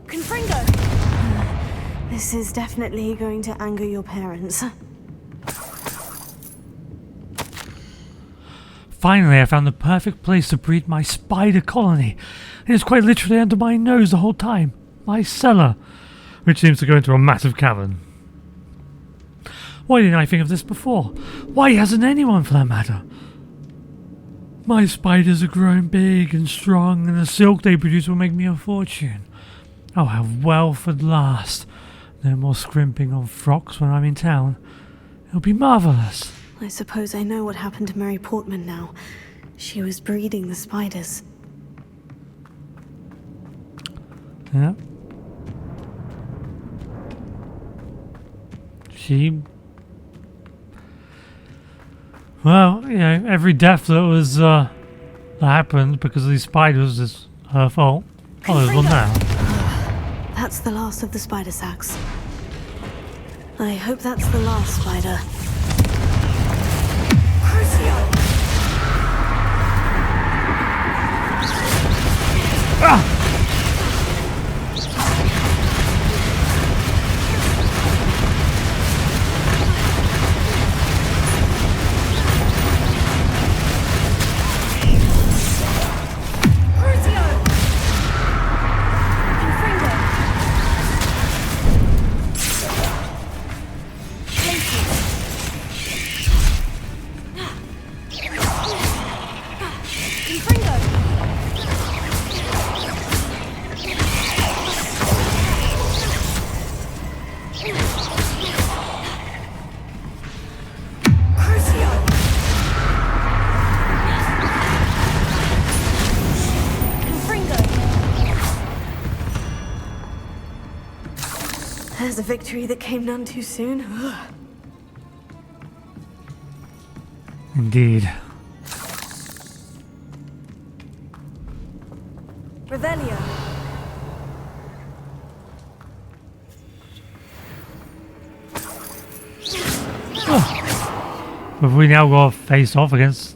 Confringo! This is definitely going to anger your parents. Finally, I found the perfect place to breed my spider colony. It is quite literally under my nose the whole time. My cellar, which seems to go into a massive cavern. Why didn't I think of this before? Why hasn't anyone, for that matter? My spiders are growing big and strong, and the silk they produce will make me a fortune. I'll have wealth at last. No more scrimping on frocks when I'm in town. It'll be marvellous. I suppose I know what happened to Mary Portman now. She was breeding the spiders. Yeah. She... Well, you know, every death that happened because of these spiders is her fault. Oh, there's one now. That's the last of the spider sacks. I hope that's the last spider. Crucio! Ah! There's a victory that came none too soon. Indeed. Revelio. Oh. Have we now got to face off against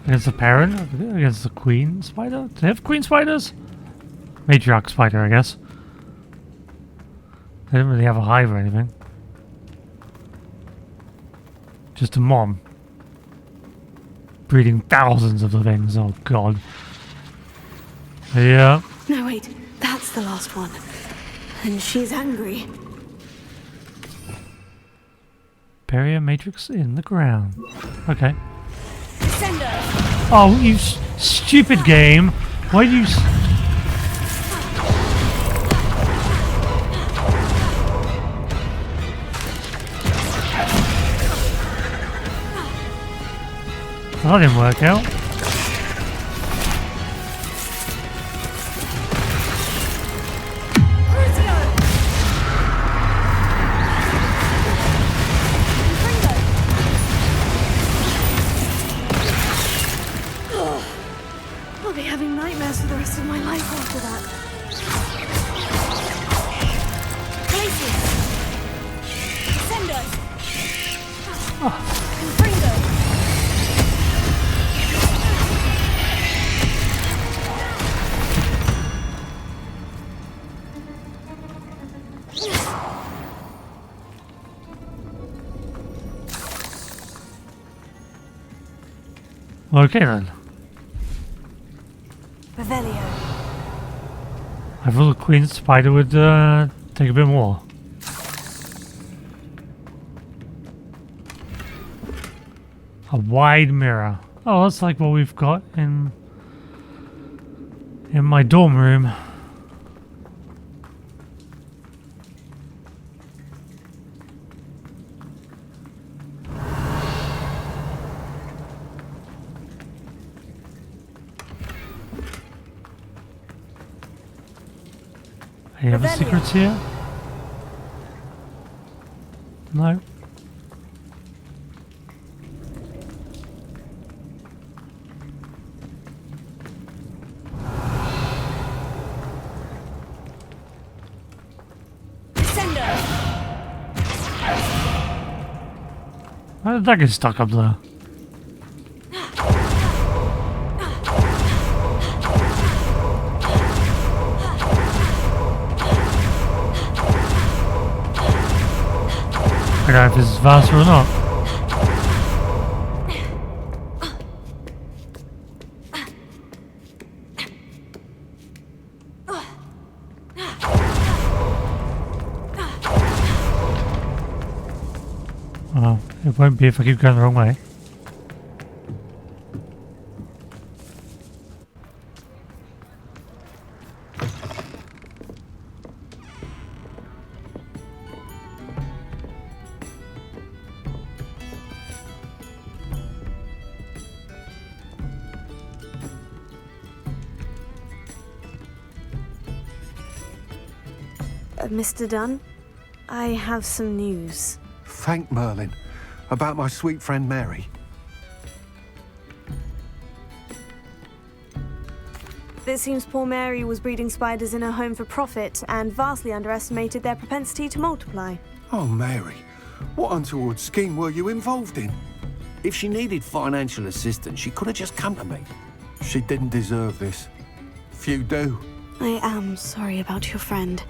the parent? Against the queen spider? Do they have queen spiders? Matriarch spider, I guess. They didn't really have a hive or anything. Just a mom. Breeding thousands of the things, oh god. Yeah. No, wait, that's the last one. And she's angry. Bury a matrix in the ground. Okay. Descender. Oh, you stupid game. Why do you... That didn't work out. I'll be having nightmares for the rest of my life after that. Places. Descendo. Confringo. Okay then. Revelio. I thought the queen spider would take a bit more. A wide mirror. Oh, that's like what we've got in my dorm room. Any other secrets here? No. Why did that get stuck up there? I don't know if this is faster or not. Oh, it won't be if I keep going the wrong way. Mr. Dunn, I have some news. Thank Merlin. About my sweet friend Mary. It seems poor Mary was breeding spiders in her home for profit and vastly underestimated their propensity to multiply. Oh, Mary. What untoward scheme were you involved in? If she needed financial assistance, she could have just come to me. She didn't deserve this. Few do. I am sorry about your friend,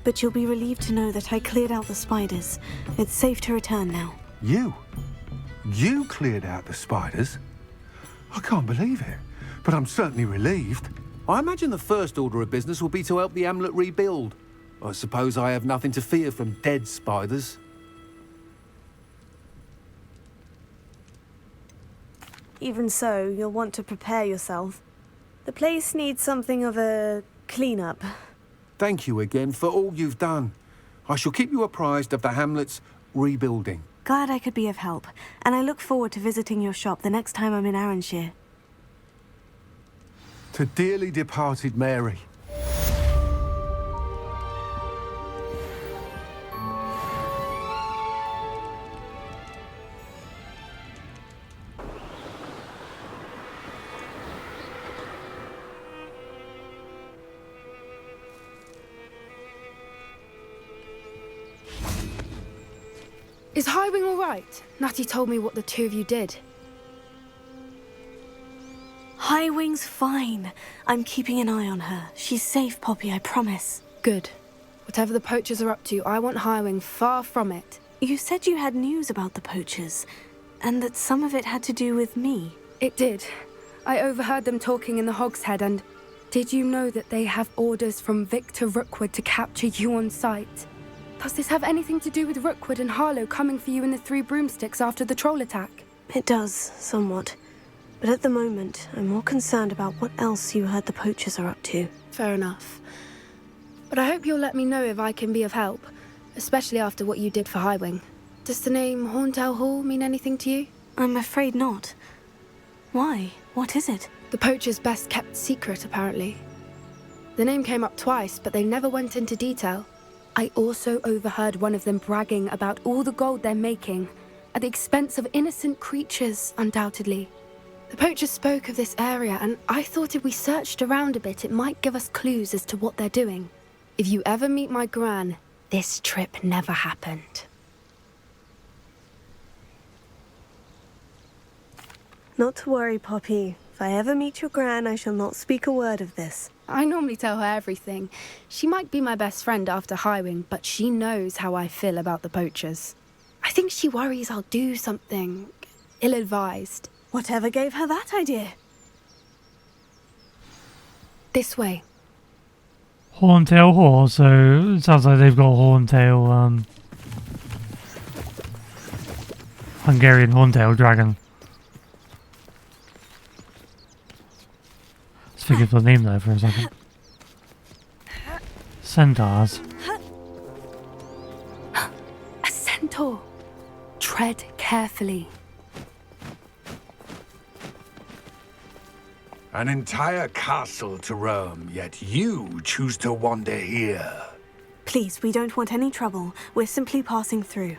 but you'll be relieved to know that I cleared out the spiders. It's safe to return now. You? You cleared out the spiders? I can't believe it, but I'm certainly relieved. I imagine the first order of business will be to help the amulet rebuild. I suppose I have nothing to fear from dead spiders. Even so, you'll want to prepare yourself. The place needs something of a clean-up. Thank you again for all you've done. I shall keep you apprised of the hamlet's rebuilding. Glad I could be of help, and I look forward to visiting your shop the next time I'm in Arranshire. To dearly departed Mary. Is Highwing all right? Natty told me what the two of you did. Highwing's fine. I'm keeping an eye on her. She's safe, Poppy, I promise. Good. Whatever the poachers are up to, I want Highwing far from it. You said you had news about the poachers, and that some of it had to do with me. It did. I overheard them talking in the Hogshead, and did you know that they have orders from Victor Rookwood to capture you on sight? Does this have anything to do with Rookwood and Harlow coming for you in the Three Broomsticks after the troll attack? It does, somewhat. But at the moment, I'm more concerned about what else you heard the poachers are up to. Fair enough. But I hope you'll let me know if I can be of help, especially after what you did for Highwing. Does the name Horntail Hall mean anything to you? I'm afraid not. Why? What is it? The poachers' best kept secret, apparently. The name came up twice, but they never went into detail. I also overheard one of them bragging about all the gold they're making, at the expense of innocent creatures, undoubtedly. The poachers spoke of this area, and I thought if we searched around a bit, it might give us clues as to what they're doing. If you ever meet my gran, this trip never happened. Not to worry, Poppy. If I ever meet your gran, I shall not speak a word of this. I normally tell her everything. She might be my best friend after Highwing, but she knows how I feel about the poachers. I think she worries I'll do something ill-advised. Whatever gave her that idea? This way. Horntail Hall, so it sounds like they've got Horntail, Hungarian Horntail Dragon. Let's forget the name there for a second. Centaurs. A centaur. Tread carefully. An entire castle to roam, yet you choose to wander here. Please, we don't want any trouble. We're simply passing through.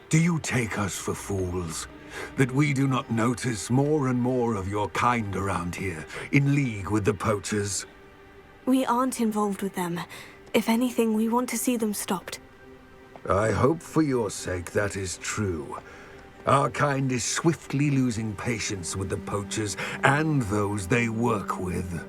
Do you take us for fools? That we do not notice more and more of your kind around here, in league with the poachers? We aren't involved with them. If anything, we want to see them stopped. I hope for your sake that is true. Our kind is swiftly losing patience with the poachers and those they work with.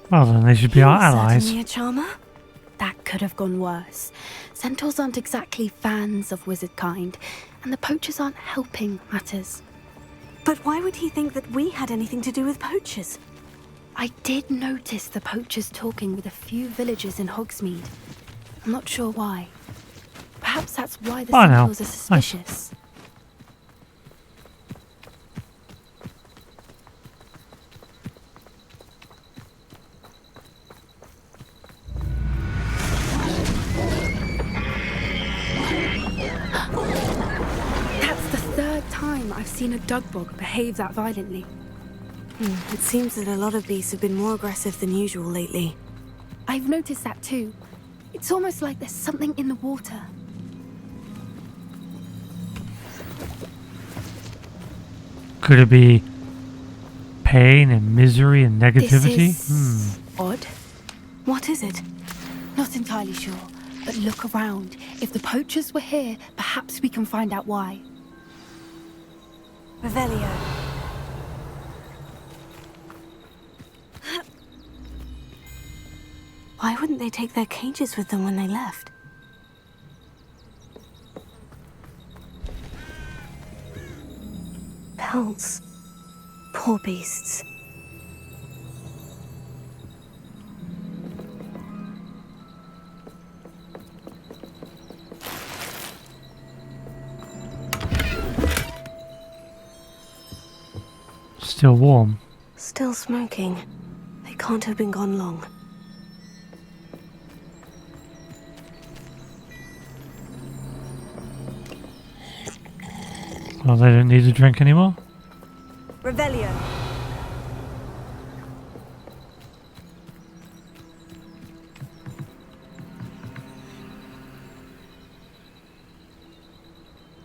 Well, then they should be our allies. Certainly a charmer. That could have gone worse. Centaurs aren't exactly fans of wizard kind, and the poachers aren't helping matters. But why would he think that we had anything to do with poachers? I did notice the poachers talking with a few villagers in Hogsmeade. I'm not sure why. Perhaps that's why the Bye now. Centaurs are suspicious. That's the third time I've seen a dugbog behave that violently. It seems that a lot of beasts have been more aggressive than usual lately. I've noticed that too. It's almost like there's something in the water. Could it be pain and misery and negativity? This is odd. What is it? Not entirely sure, but look around. If the poachers were here, perhaps we can find out why. Revelio. Why wouldn't they take their cages with them when they left? Pelts. Poor beasts. Still warm. Still smoking. They can't have been gone long. Well, they don't need to drink anymore. Revelio.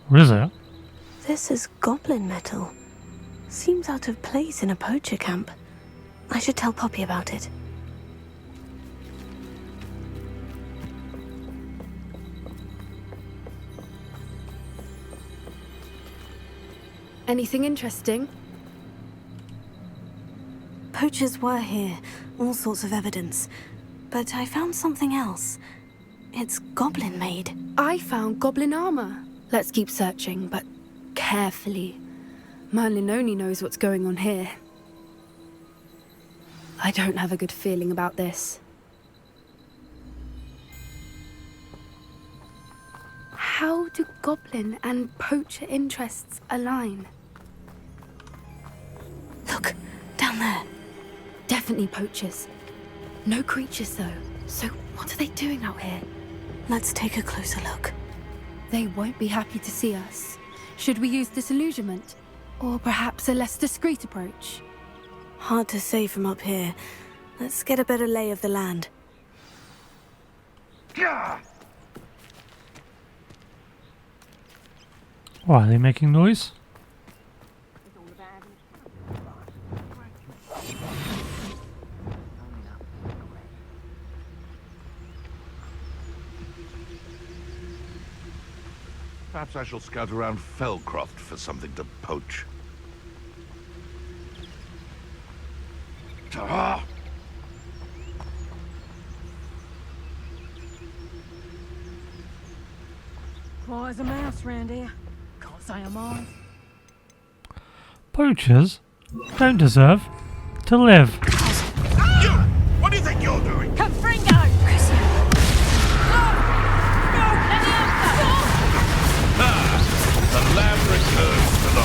What is it? This is goblin metal. Seems out of place in a poacher camp. I should tell Poppy about it. Anything interesting? Poachers were here, all sorts of evidence. But I found something else. It's goblin made. I found goblin armor. Let's keep searching, but carefully. Merlin only knows what's going on here. I don't have a good feeling about this. How do goblin and poacher interests align? Look, down there. Definitely poachers. No creatures though. So what are they doing out here? Let's take a closer look. They won't be happy to see us. Should we use disillusionment? Or perhaps a less discreet approach? Hard to say from up here. Let's get a better lay of the land. Why are they making noise? Perhaps I shall scout around Felcroft for something to poach. Ta-ha! Quiet as a mouse round here. Can't say I'm on. Poachers don't deserve to live. You! What do you think you're doing? Confringo! The lamb returns to the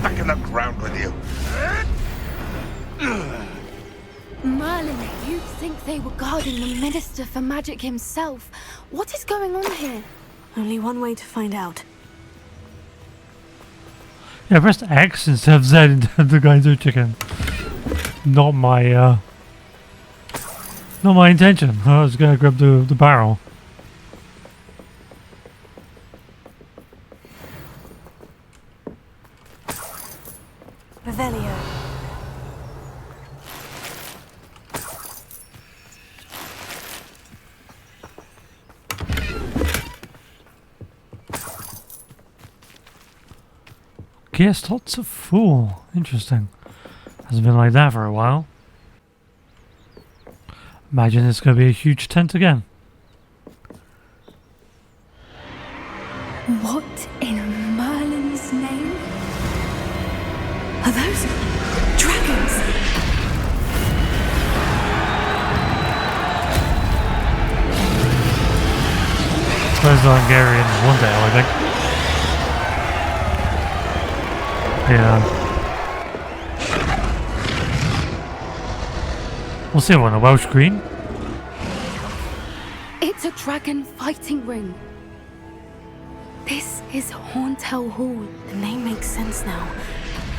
back in the ground with you. Merlin, you'd think they were guarding the Minister for Magic himself. What is going on here? Only one way to find out. Yeah, press X instead of Z into the Gaizo chicken. Not my Not my intention. I was gonna grab the barrel. Revelio. Guess lots of fool. Interesting. Hasn't been like that for a while. Imagine it's going to be a huge tent again. What in Merlin's name? Are those dragons? Those are Hungarian one day, I think. Yeah. We'll see on a Welsh green. It's a dragon fighting ring. This is Hauntel Hall. The name makes sense now.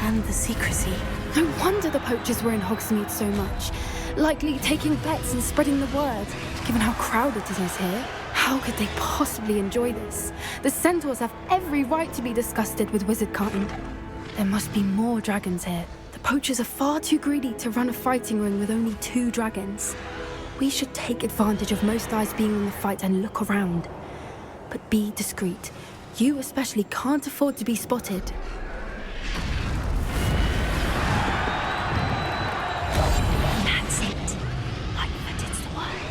And the secrecy. No wonder the poachers were in Hogsmeade so much. Likely taking bets and spreading the word. Given how crowded it is here, how could they possibly enjoy this? The centaurs have every right to be disgusted with wizard kind. There must be more dragons here. The poachers are far too greedy to run a fighting ring with only 2 dragons. We should take advantage of most eyes being on the fight and look around. But be discreet. You especially can't afford to be spotted. That's it. Like that it's the word.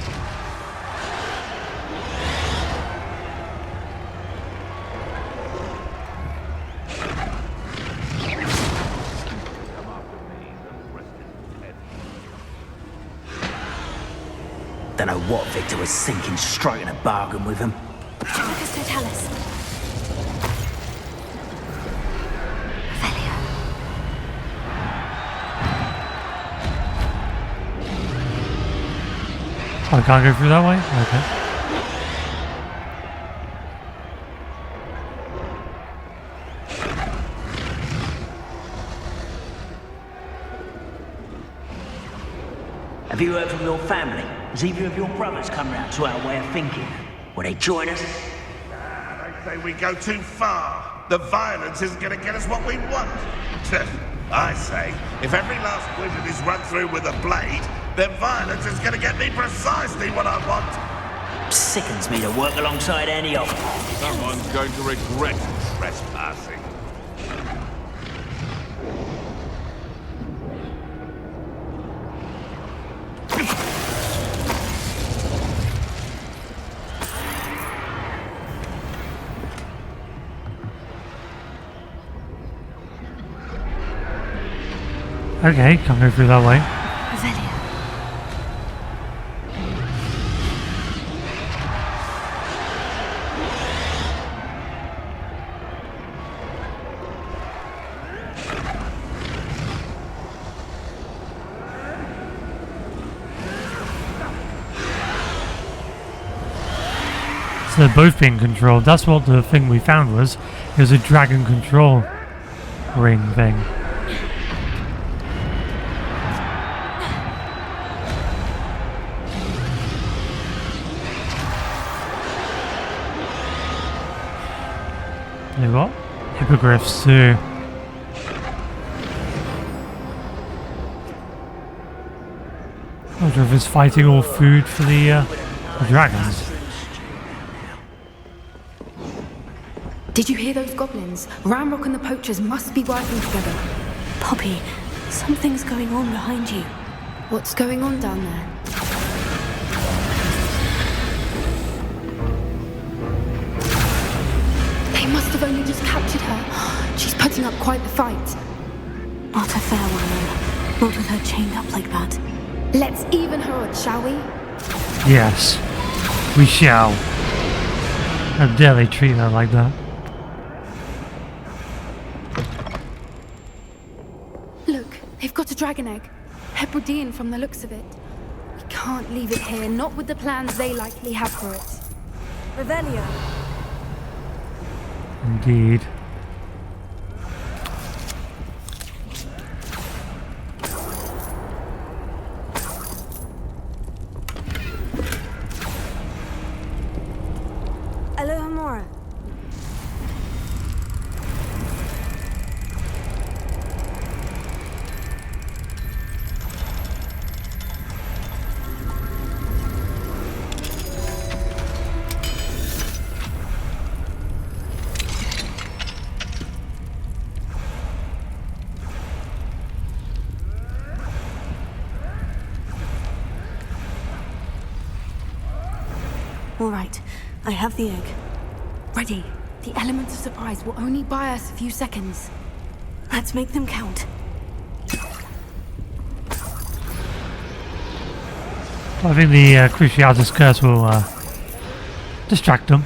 Don't know what Victor was thinking, striking a bargain with him. Lucas Totalis. I can't go through that way? Okay. Have you heard from your family? Has either of your brothers come round to our way of thinking? Will they join us? They say we go too far. The violence isn't going to get us what we want. I say, if every last wizard is run through with a blade, then violence is going to get me precisely what I want. Sickens me to work alongside any of them. Someone's going to regret trespassing. Okay, can't go through that way. Revelio. So they're both being controlled. That's what the thing we found was. It was a dragon control ring thing. They've got hippogriffs too. I wonder if it's fighting all food for the dragons. Did you hear those goblins? Ramrock and the poachers must be working together. Poppy, something's going on behind you. What's going on down there? They must have only just captured her. She's putting up quite the fight. Not a fair one, though. Not with her chained up like that. Let's even her odds, shall we? Yes, we shall. How dare they treat her like that? Look, they've got a dragon egg. Hebridean from the looks of it. We can't leave it here, not with the plans they likely have for it. Revelio. Indeed. All right, I have the egg. Ready. The elements of surprise will only buy us a few seconds. Let's make them count. I think the Cruciatus curse will distract them.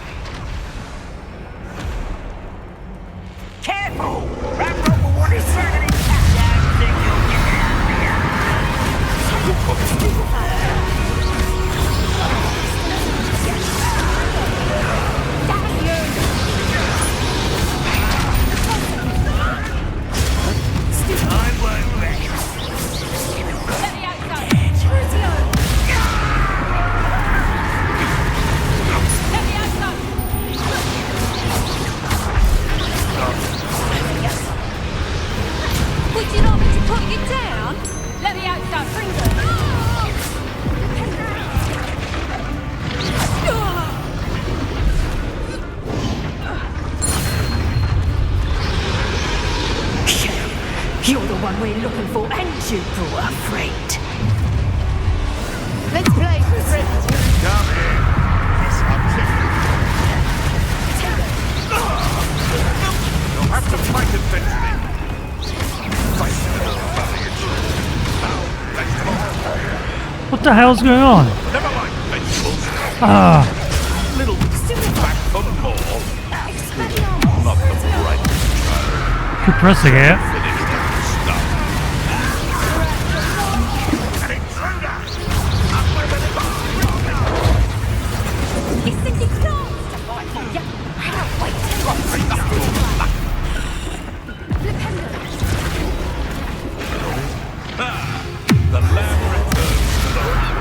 Careful! Ravenclaw will want his dragon intact. Don't think you'll get out of here. I won't rest. Let me outside. Crucio! Let me outside. Would you like me to put you down? Let me outside. You're the one we're looking for, and you brought a friend. Let's play, friend. Come in. Yes, I'm You'll have to fight eventually. Fight now, let's go. What the hell's going on? Never mind, vegetables. Little back for more. Not the right. Keep pressing it. Finish that stuff. An intruder! Up with an It's the declares to fight for you. I don't wait. The lamb returns to the ram.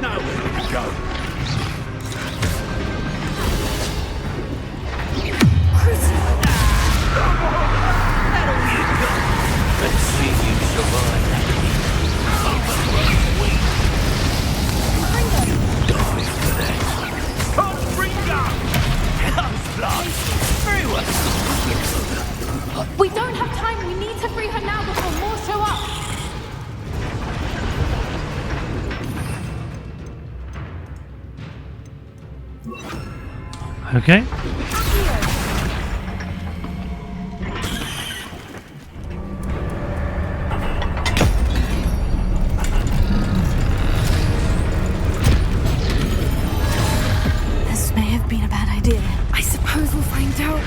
Now where we go? Let's see you survive. Die for that. Very well. We don't have time. We need to free her now before more show up. Okay. This may have been a bad idea. I suppose we'll find out.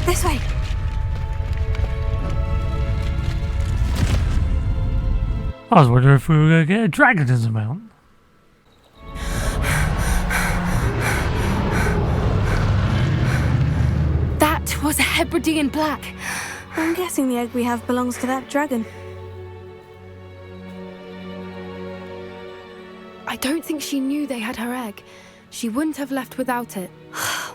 This way. I was wondering if we were going to get a dragon as a mount. That was a Hebridean black. I'm guessing the egg we have belongs to that dragon. I don't think she knew they had her egg. She wouldn't have left without it.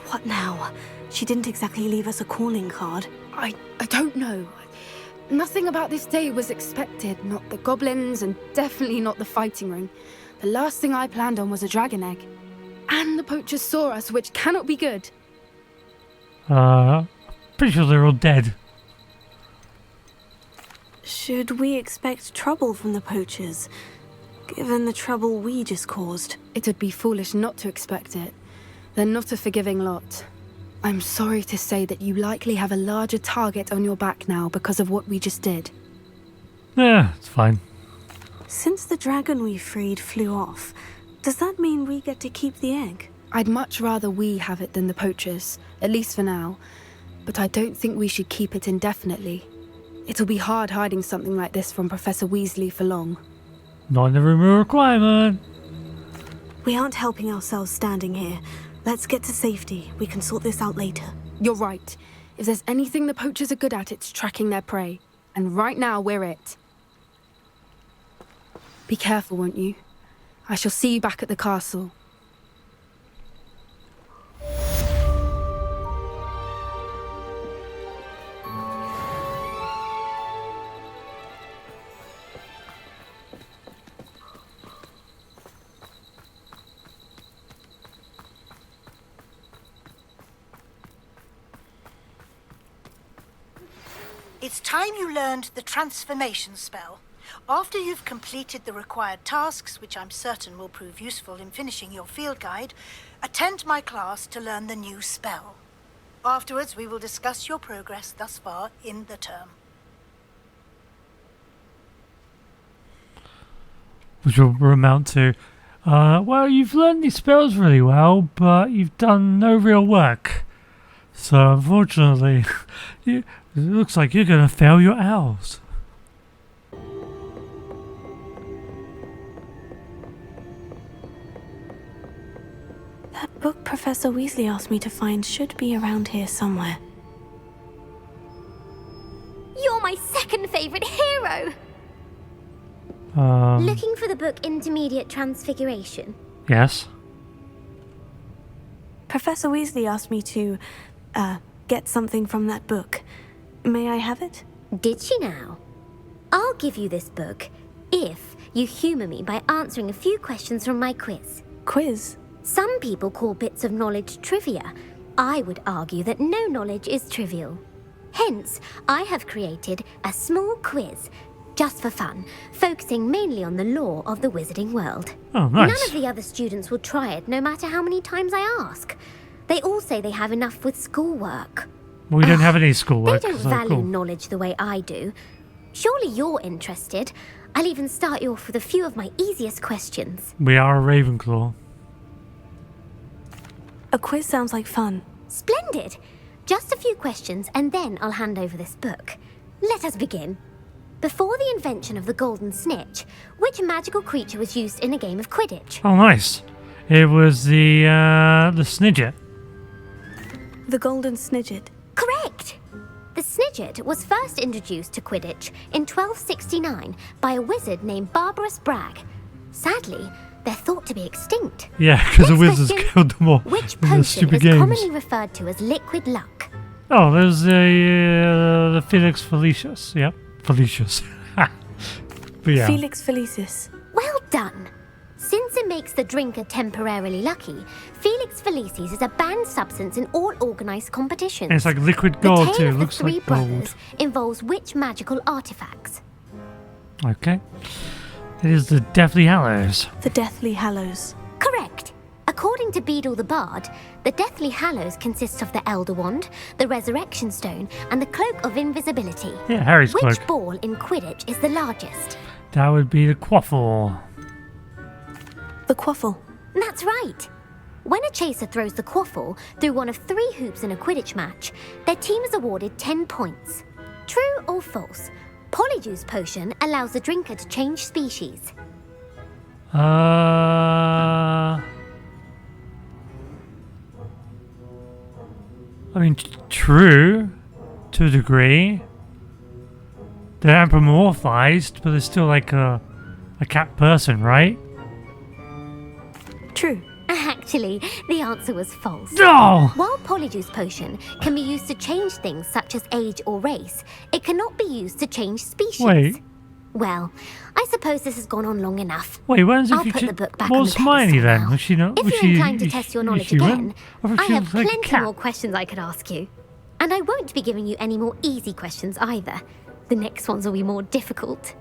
What now? She didn't exactly leave us a calling card. I don't know. Nothing about this day was expected. Not the goblins, and definitely not the fighting ring. The last thing I planned on was a dragon egg. And the poachers saw us, which cannot be good. Pretty sure they're all dead. Should we expect trouble from the poachers, given the trouble we just caused? It would be foolish not to expect it. They're not a forgiving lot. I'm sorry to say that you likely have a larger target on your back now because of what we just did. Yeah, it's fine. Since the dragon we freed flew off, does that mean we get to keep the egg? I'd much rather we have it than the poachers, at least for now. But I don't think we should keep it indefinitely. It'll be hard hiding something like this from Professor Weasley for long. Not in the removal requirement. We aren't helping ourselves standing here. Let's get to safety. We can sort this out later. You're right. If there's anything the poachers are good at, it's tracking their prey. And right now, we're it. Be careful, won't you? I shall see you back at the castle. It's time you learned the transformation spell. After you've completed the required tasks, which I'm certain will prove useful in finishing your field guide, attend my class to learn the new spell. Afterwards, we will discuss your progress thus far in the term. Which will amount to, well, you've learned these spells really well, but you've done no real work. So, unfortunately, it looks like you're going to fail your owls. That book Professor Weasley asked me to find should be around here somewhere. You're my second favourite hero! Looking for the book Intermediate Transfiguration? Yes. Professor Weasley asked me to, get something from that book. May I have it? Did she now? I'll give you this book if you humour me by answering a few questions from my quiz. Quiz? Some people call bits of knowledge trivia. I would argue that no knowledge is trivial. Hence, I have created a small quiz, just for fun, focusing mainly on the lore of the wizarding world. Oh, nice. None of the other students will try it, no matter how many times I ask. They all say they have enough with schoolwork. We don't have any schoolwork. They don't so value cool. knowledge the way I do. Surely you're interested. I'll even start you off with a few of my easiest questions. We are a Ravenclaw. A quiz sounds like fun. Splendid! Just a few questions and then I'll hand over this book. Let us begin. Before the invention of the golden snitch, which magical creature was used in a game of Quidditch? Oh, nice. It was the Snidget. The golden snidget. Correct! The Snidget was first introduced to Quidditch in 1269 by a wizard named Barbarous Bragg. Sadly, they're thought to be extinct. Yeah, because the Next wizards question. killed them all Which in the potion stupid is games. commonly referred to as liquid luck? Oh, there's the Felix Felicius. Yep, Felicius. But yeah. Felix Felicis. Well done! Since it makes the drinker temporarily lucky, Felix Felicis is a banned substance in all organised competitions. And it's like liquid The gold tale too. It of the looks three like gold. brothers involves which magical artifacts? Okay. It is the Deathly Hallows. The Deathly Hallows. Correct. According to Beedle the Bard, the Deathly Hallows consists of the Elder Wand, the Resurrection Stone, and the Cloak of Invisibility. Yeah, Harry's Which cloak. ball in Quidditch is the largest? That would be the Quaffle. The Quaffle. That's right. When a chaser throws the Quaffle through one of 3 hoops in a Quidditch match, their team is awarded 10 points. True or false? Polyjuice Potion allows the drinker to change species. I mean, true, to a degree. They're anthropomorphized, but they're still like a cat person, right? True. Actually, the answer was false. No! While Polyjuice Potion can be used to change things such as age or race, it cannot be used to change species. Wait. Well, I suppose this has gone on long enough. Wait, when's I'll if you put the book back what on was the Hermione pedestal then? now. Was she not? If was you're she, inclined to is- test your is knowledge she again, went? I thought I she have was like a plenty cat. more questions I could ask you. And I won't be giving you any more easy questions either. The next ones will be more difficult.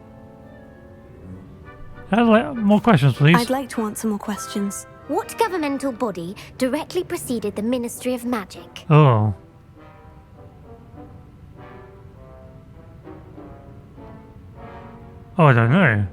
I'd like more questions, please. I'd like to answer more questions. What governmental body directly preceded the Ministry of Magic? Oh. Oh, I don't know.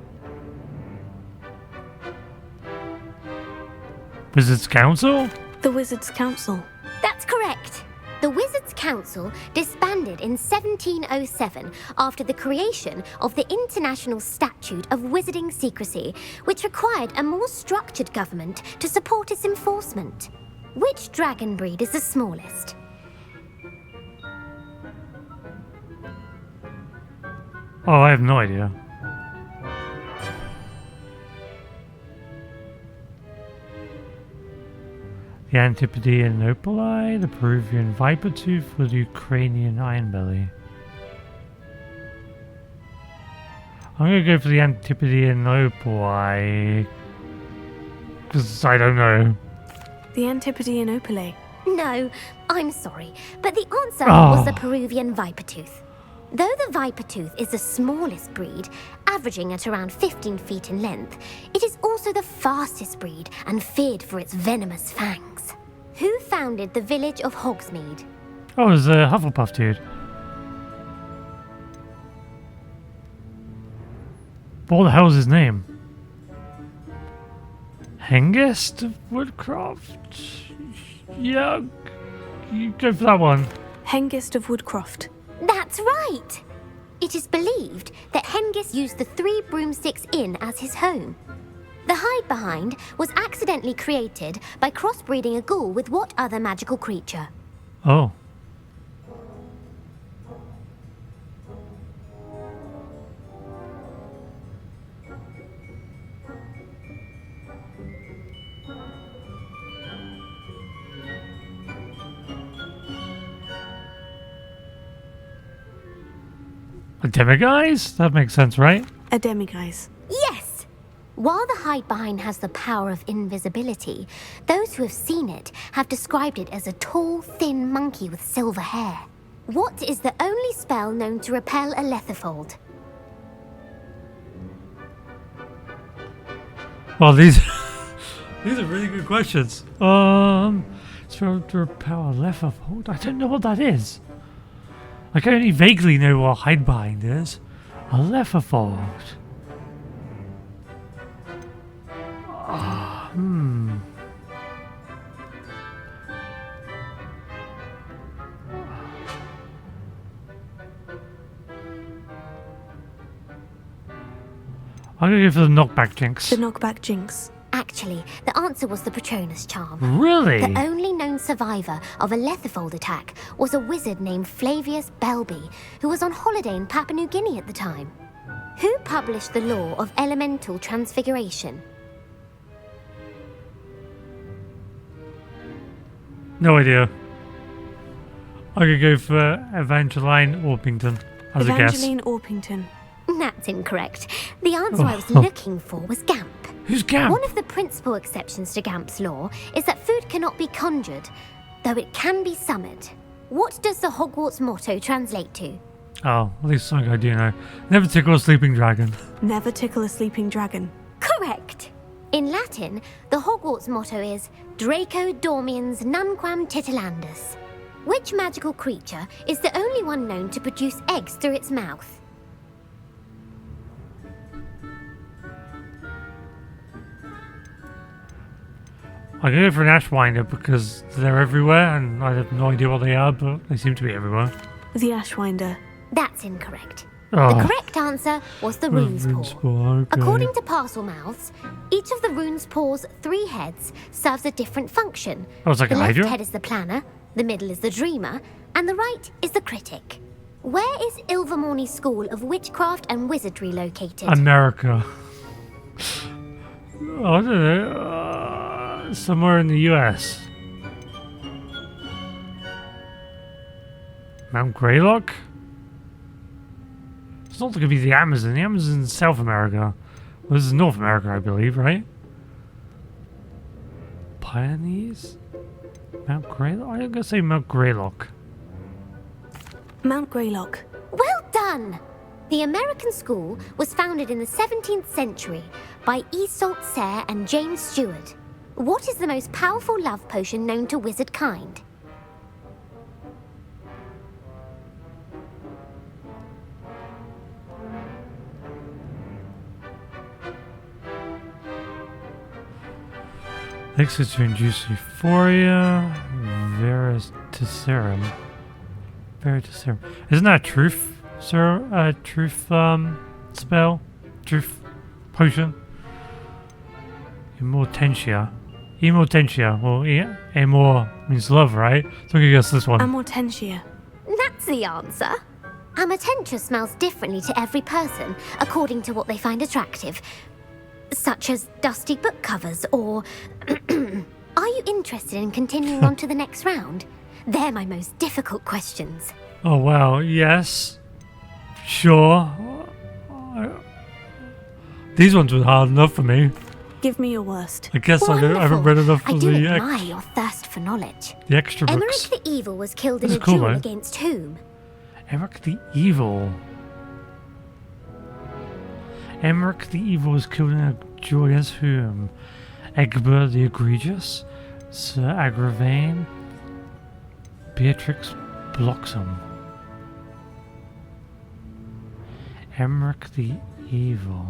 Wizards Council? The Wizards Council. That's correct. The Wizards Council disbanded in 1707 after the creation of the International Statute of Wizarding Secrecy, which required a more structured government to support its enforcement. Which dragon breed is the smallest? Oh, I have no idea. The Antipodean Opali, the Peruvian Viper Tooth, or the Ukrainian Ironbelly? I'm gonna go for the Antipodean Opali, because I don't know. The Antipodean Opale. No, I'm sorry, but the answer Oh. was the Peruvian Viper Tooth. Though the Viper Tooth is the smallest breed, averaging at around 15 feet in length, it is also the fastest breed and feared for its venomous fangs. Who founded the village of Hogsmeade? Oh, it was a Hufflepuff dude. What the hell is his name? Hengist of Woodcroft? Yeah, you go for that one. Hengist of Woodcroft. That's right! It is believed that Hengist used the Three Broomsticks Inn as his home. The hide-behind was accidentally created by crossbreeding a ghoul with what other magical creature? Oh. A demiguise? That makes sense, right? A demiguise. Yes! While the hide-behind has the power of invisibility, those who have seen it have described it as a tall, thin monkey with silver hair. What is the only spell known to repel a letherfold? Well, these these are really good questions. Spell to repel a letherfold. I don't know what that is. I can only vaguely know what hide-behind is. A letherfold. I'm gonna go for the knockback jinx. The knockback jinx. Actually, the answer was the Patronus charm. Really? The only known survivor of a letherfold attack was a wizard named Flavius Belby, who was on holiday in Papua New Guinea at the time. Who published the law of elemental transfiguration? No idea. I could go for Evangeline Orpington as a guess. Evangeline Orpington. That's incorrect. The answer I was looking for was Gamp. Who's Gamp? One of the principal exceptions to Gamp's law is that food cannot be conjured, though it can be summoned. What does the Hogwarts motto translate to? Oh, at least something I do know. Never tickle a sleeping dragon. Never tickle a sleeping dragon. Correct. In Latin, the Hogwarts motto is Draco Dormiens Nunquam Titilandus. Which magical creature is the only one known to produce eggs through its mouth? I go for an Ashwinder because they're everywhere and I have no idea what they are, but they seem to be everywhere. The Ashwinder. That's incorrect. Oh. The correct answer was the rune's paw. Okay. According to Parselmouths, each of the rune's paw's 3 heads serves a different function. Oh, it's like the a left Hydra? head is the planner, the middle is the dreamer, and the right is the critic. Where is Ilvermorny School of Witchcraft and Wizardry located? America. I don't know. Somewhere in the US. Mount Greylock? It's not going to be the Amazon. The Amazon's South America. Well, this is North America, I believe, right? Pioneers? Mount Greylock? I'm going to say Mount Greylock. Mount Greylock. Well done! The American school was founded in the 17th century by Iseult Sayre and James Stewart. What is the most powerful love potion known to wizard kind? Elixir to induce euphoria. Veritaserum. Veritaserum. Isn't that a truth, sir? Truth spell? Truth potion? Immortentia. Immortentia. Well, yeah, amor means love, right? So I guess this one. Amortentia. That's the answer. Amortentia smells differently to every person, according to what they find attractive. Such as dusty book covers, or... Are you interested in continuing on to the next round? They're my most difficult questions. Oh, wow. Yes. Sure. These ones were hard enough for me. Give me your worst. I guess I haven't read enough I of do the admire your thirst for knowledge. extra Emmerich books. the Evil was killed in This a is cool, duel man. against whom? Emmerich the Evil. Emmerich the Evil was killed in a duel against whom? Egbert the Egregious, Sir Agravain, Beatrix Bloxham. Emmerich the Evil.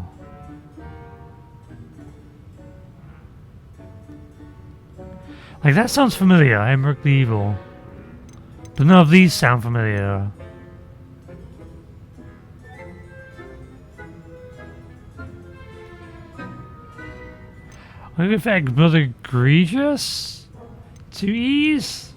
Like, that sounds familiar, Emmerich the Evil. But none of these sound familiar. I'll go for Egbert the Egregious? 2 E's?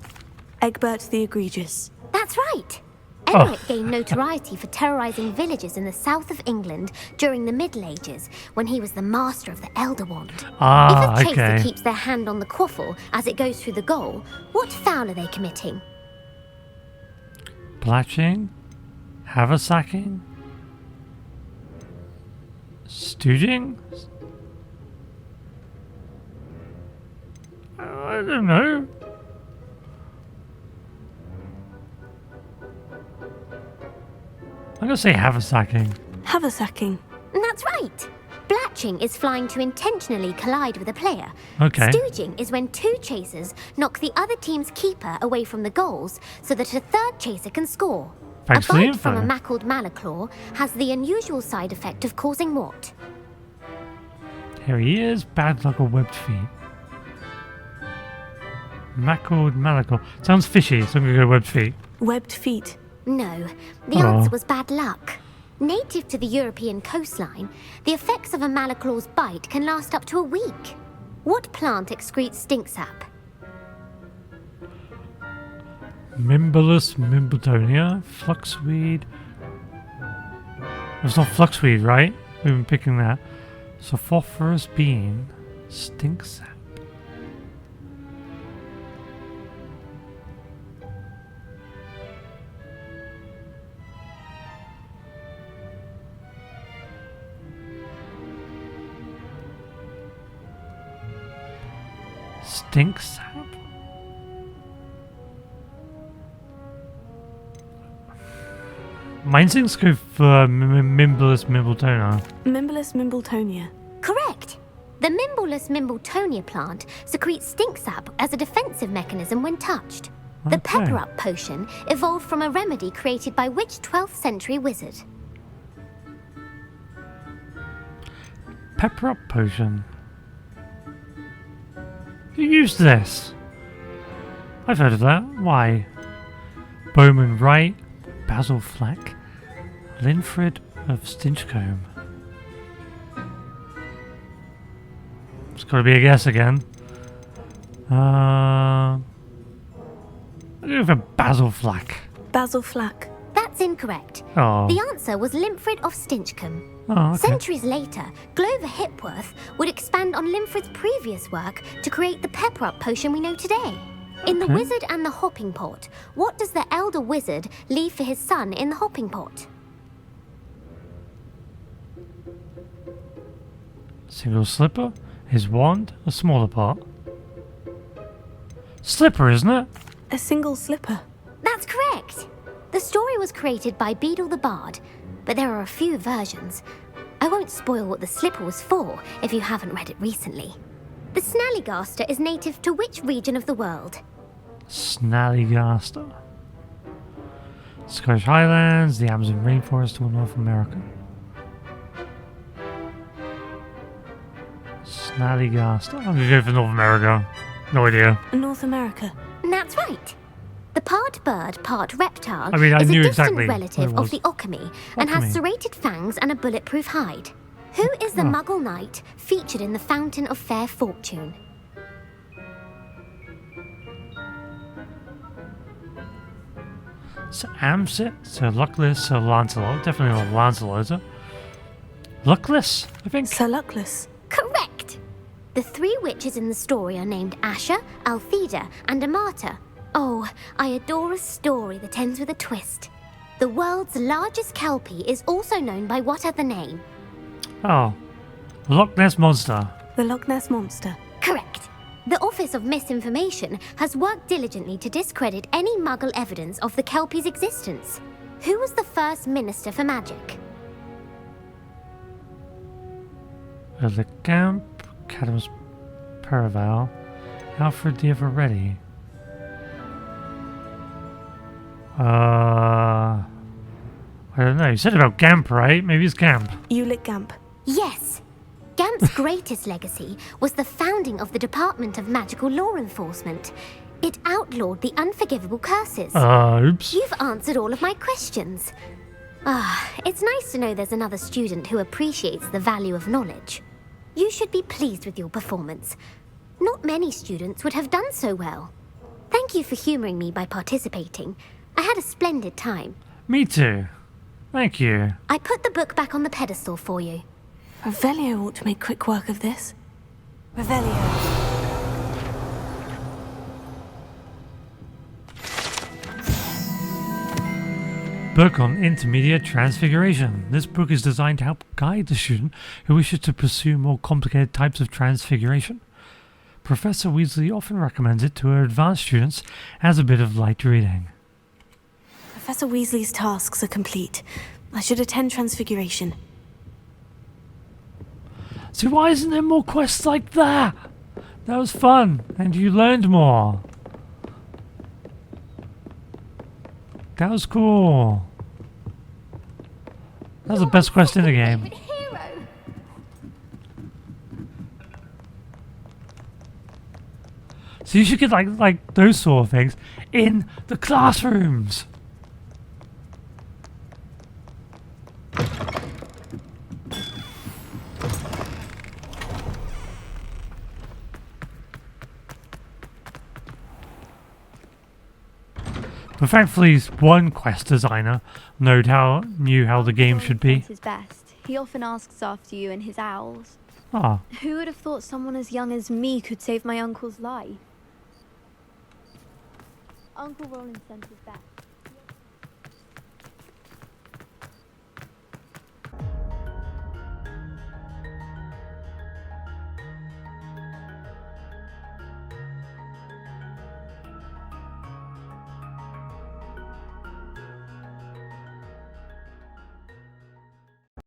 Egbert the Egregious. That's right. Emmerich gained notoriety for terrorizing villages in the south of England during the Middle Ages, when he was the master of the Elder Wand. Ah, if a chaser okay. keeps their hand on the quaffle as it goes through the goal, what foul are they committing? Blatching? Haversacking? Stooging? I don't know. I'm gonna say haversacking. Haversacking. That's right. Blatching is flying to intentionally collide with a player. Okay. Stooging is when 2 chasers knock the other team's keeper away from the goals so that a third chaser can score. Thanks a for the bite from a info. mackled malaclaw has the unusual side effect of causing what? Here he is, bad luck or webbed feet. Mackled malaclaw. Sounds fishy, so I'm gonna go webbed feet. Webbed feet. No, the Oh. answer was bad luck. Native to the European coastline, the effects of a malaclaw's bite can last up to a week. What plant excretes stink sap? Mimbulus Mimbletonia, fluxweed. It's not fluxweed, right? We've been picking that. Sulphurous bean, stink sap. Stink sap? My instincts go for Mimbulus Mimbletonia. Mimbulus Mimbletonia. Correct. The Mimbulus Mimbletonia plant secretes stink sap as a defensive mechanism when touched. The Okay. Pepper Up potion evolved from a remedy created by which 12th century wizard? Pepper Up potion. Who used this? I've heard of that. Why? Bowman Wright, Basil Fleck, Linfred of Stinchcombe. It's got to be a guess again. I'll go for Basil Fleck. Basil Flack. That's incorrect. Oh. The answer was Linfred of Stinchcombe. Oh, okay. Centuries later, Glover Hipworth would expand on Linfred's previous work to create the Pepper Up potion we know today. In The Okay. Wizard and the Hopping Pot, what does the elder wizard leave for his son in the hopping pot? Single slipper, his wand, a smaller part. Slipper, isn't it? A single slipper. That's correct. The story was created by Beadle the Bard, but there are a few versions. I won't spoil what the slipper was for if you haven't read it recently. The Snallygaster is native to which region of the world? Snallygaster. Scottish Highlands, the Amazon rainforest, or North America. Snallygaster. I'm gonna go for North America. No idea. North America. That's right. The part bird, part reptile I mean, I is a knew distant exactly relative what it of the Occamy and Occamy. has serrated fangs and a bulletproof hide. Who is the Muggle knight featured in the Fountain of Fair Fortune? Sir Amset, Sir Luckless, Sir Lancelot. Definitely not Lancelot. Luckless, I think. Sir Luckless. Correct! The three witches in the story are named Asher, Altheda, and Amata. Oh, I adore a story that ends with a twist. The world's largest kelpie is also known by what other name? Oh, Loch Ness Monster. The Loch Ness Monster. Correct. The Office of Misinformation has worked diligently to discredit any Muggle evidence of the kelpie's existence. Who was the first Minister for Magic? The Camp, Cadmus Paraval, Alfred the Everready. I don't know. You said about Gamp, right? Maybe it's Gamp. Ulick Gamp. Yes. Gamp's greatest legacy was the founding of the Department of Magical Law Enforcement. It outlawed the unforgivable curses. Oops. You've answered all of my questions. It's nice to know there's another student who appreciates the value of knowledge. You should be pleased with your performance. Not many students would have done so well. Thank you for humouring me by participating. I had a splendid time. Me too. Thank you. I put the book back on the pedestal for you. Revelio ought to make quick work of this. Revelio. Book on Intermediate Transfiguration. This book is designed to help guide the student who wishes to pursue more complicated types of transfiguration. Professor Weasley often recommends it to her advanced students as a bit of light reading. Professor Weasley's tasks are complete. I should attend Transfiguration. So why isn't there more quests like that? That was fun, and you learned more. That was cool. That was the best quest in the game. So you should get like those sort of things in the classrooms. But thankfully, one quest designer knew how the game should be. His best. He often asks after you and his owls. Ah. Who would have thought someone as young as me could save my uncle's life? Uncle Roland sent his best.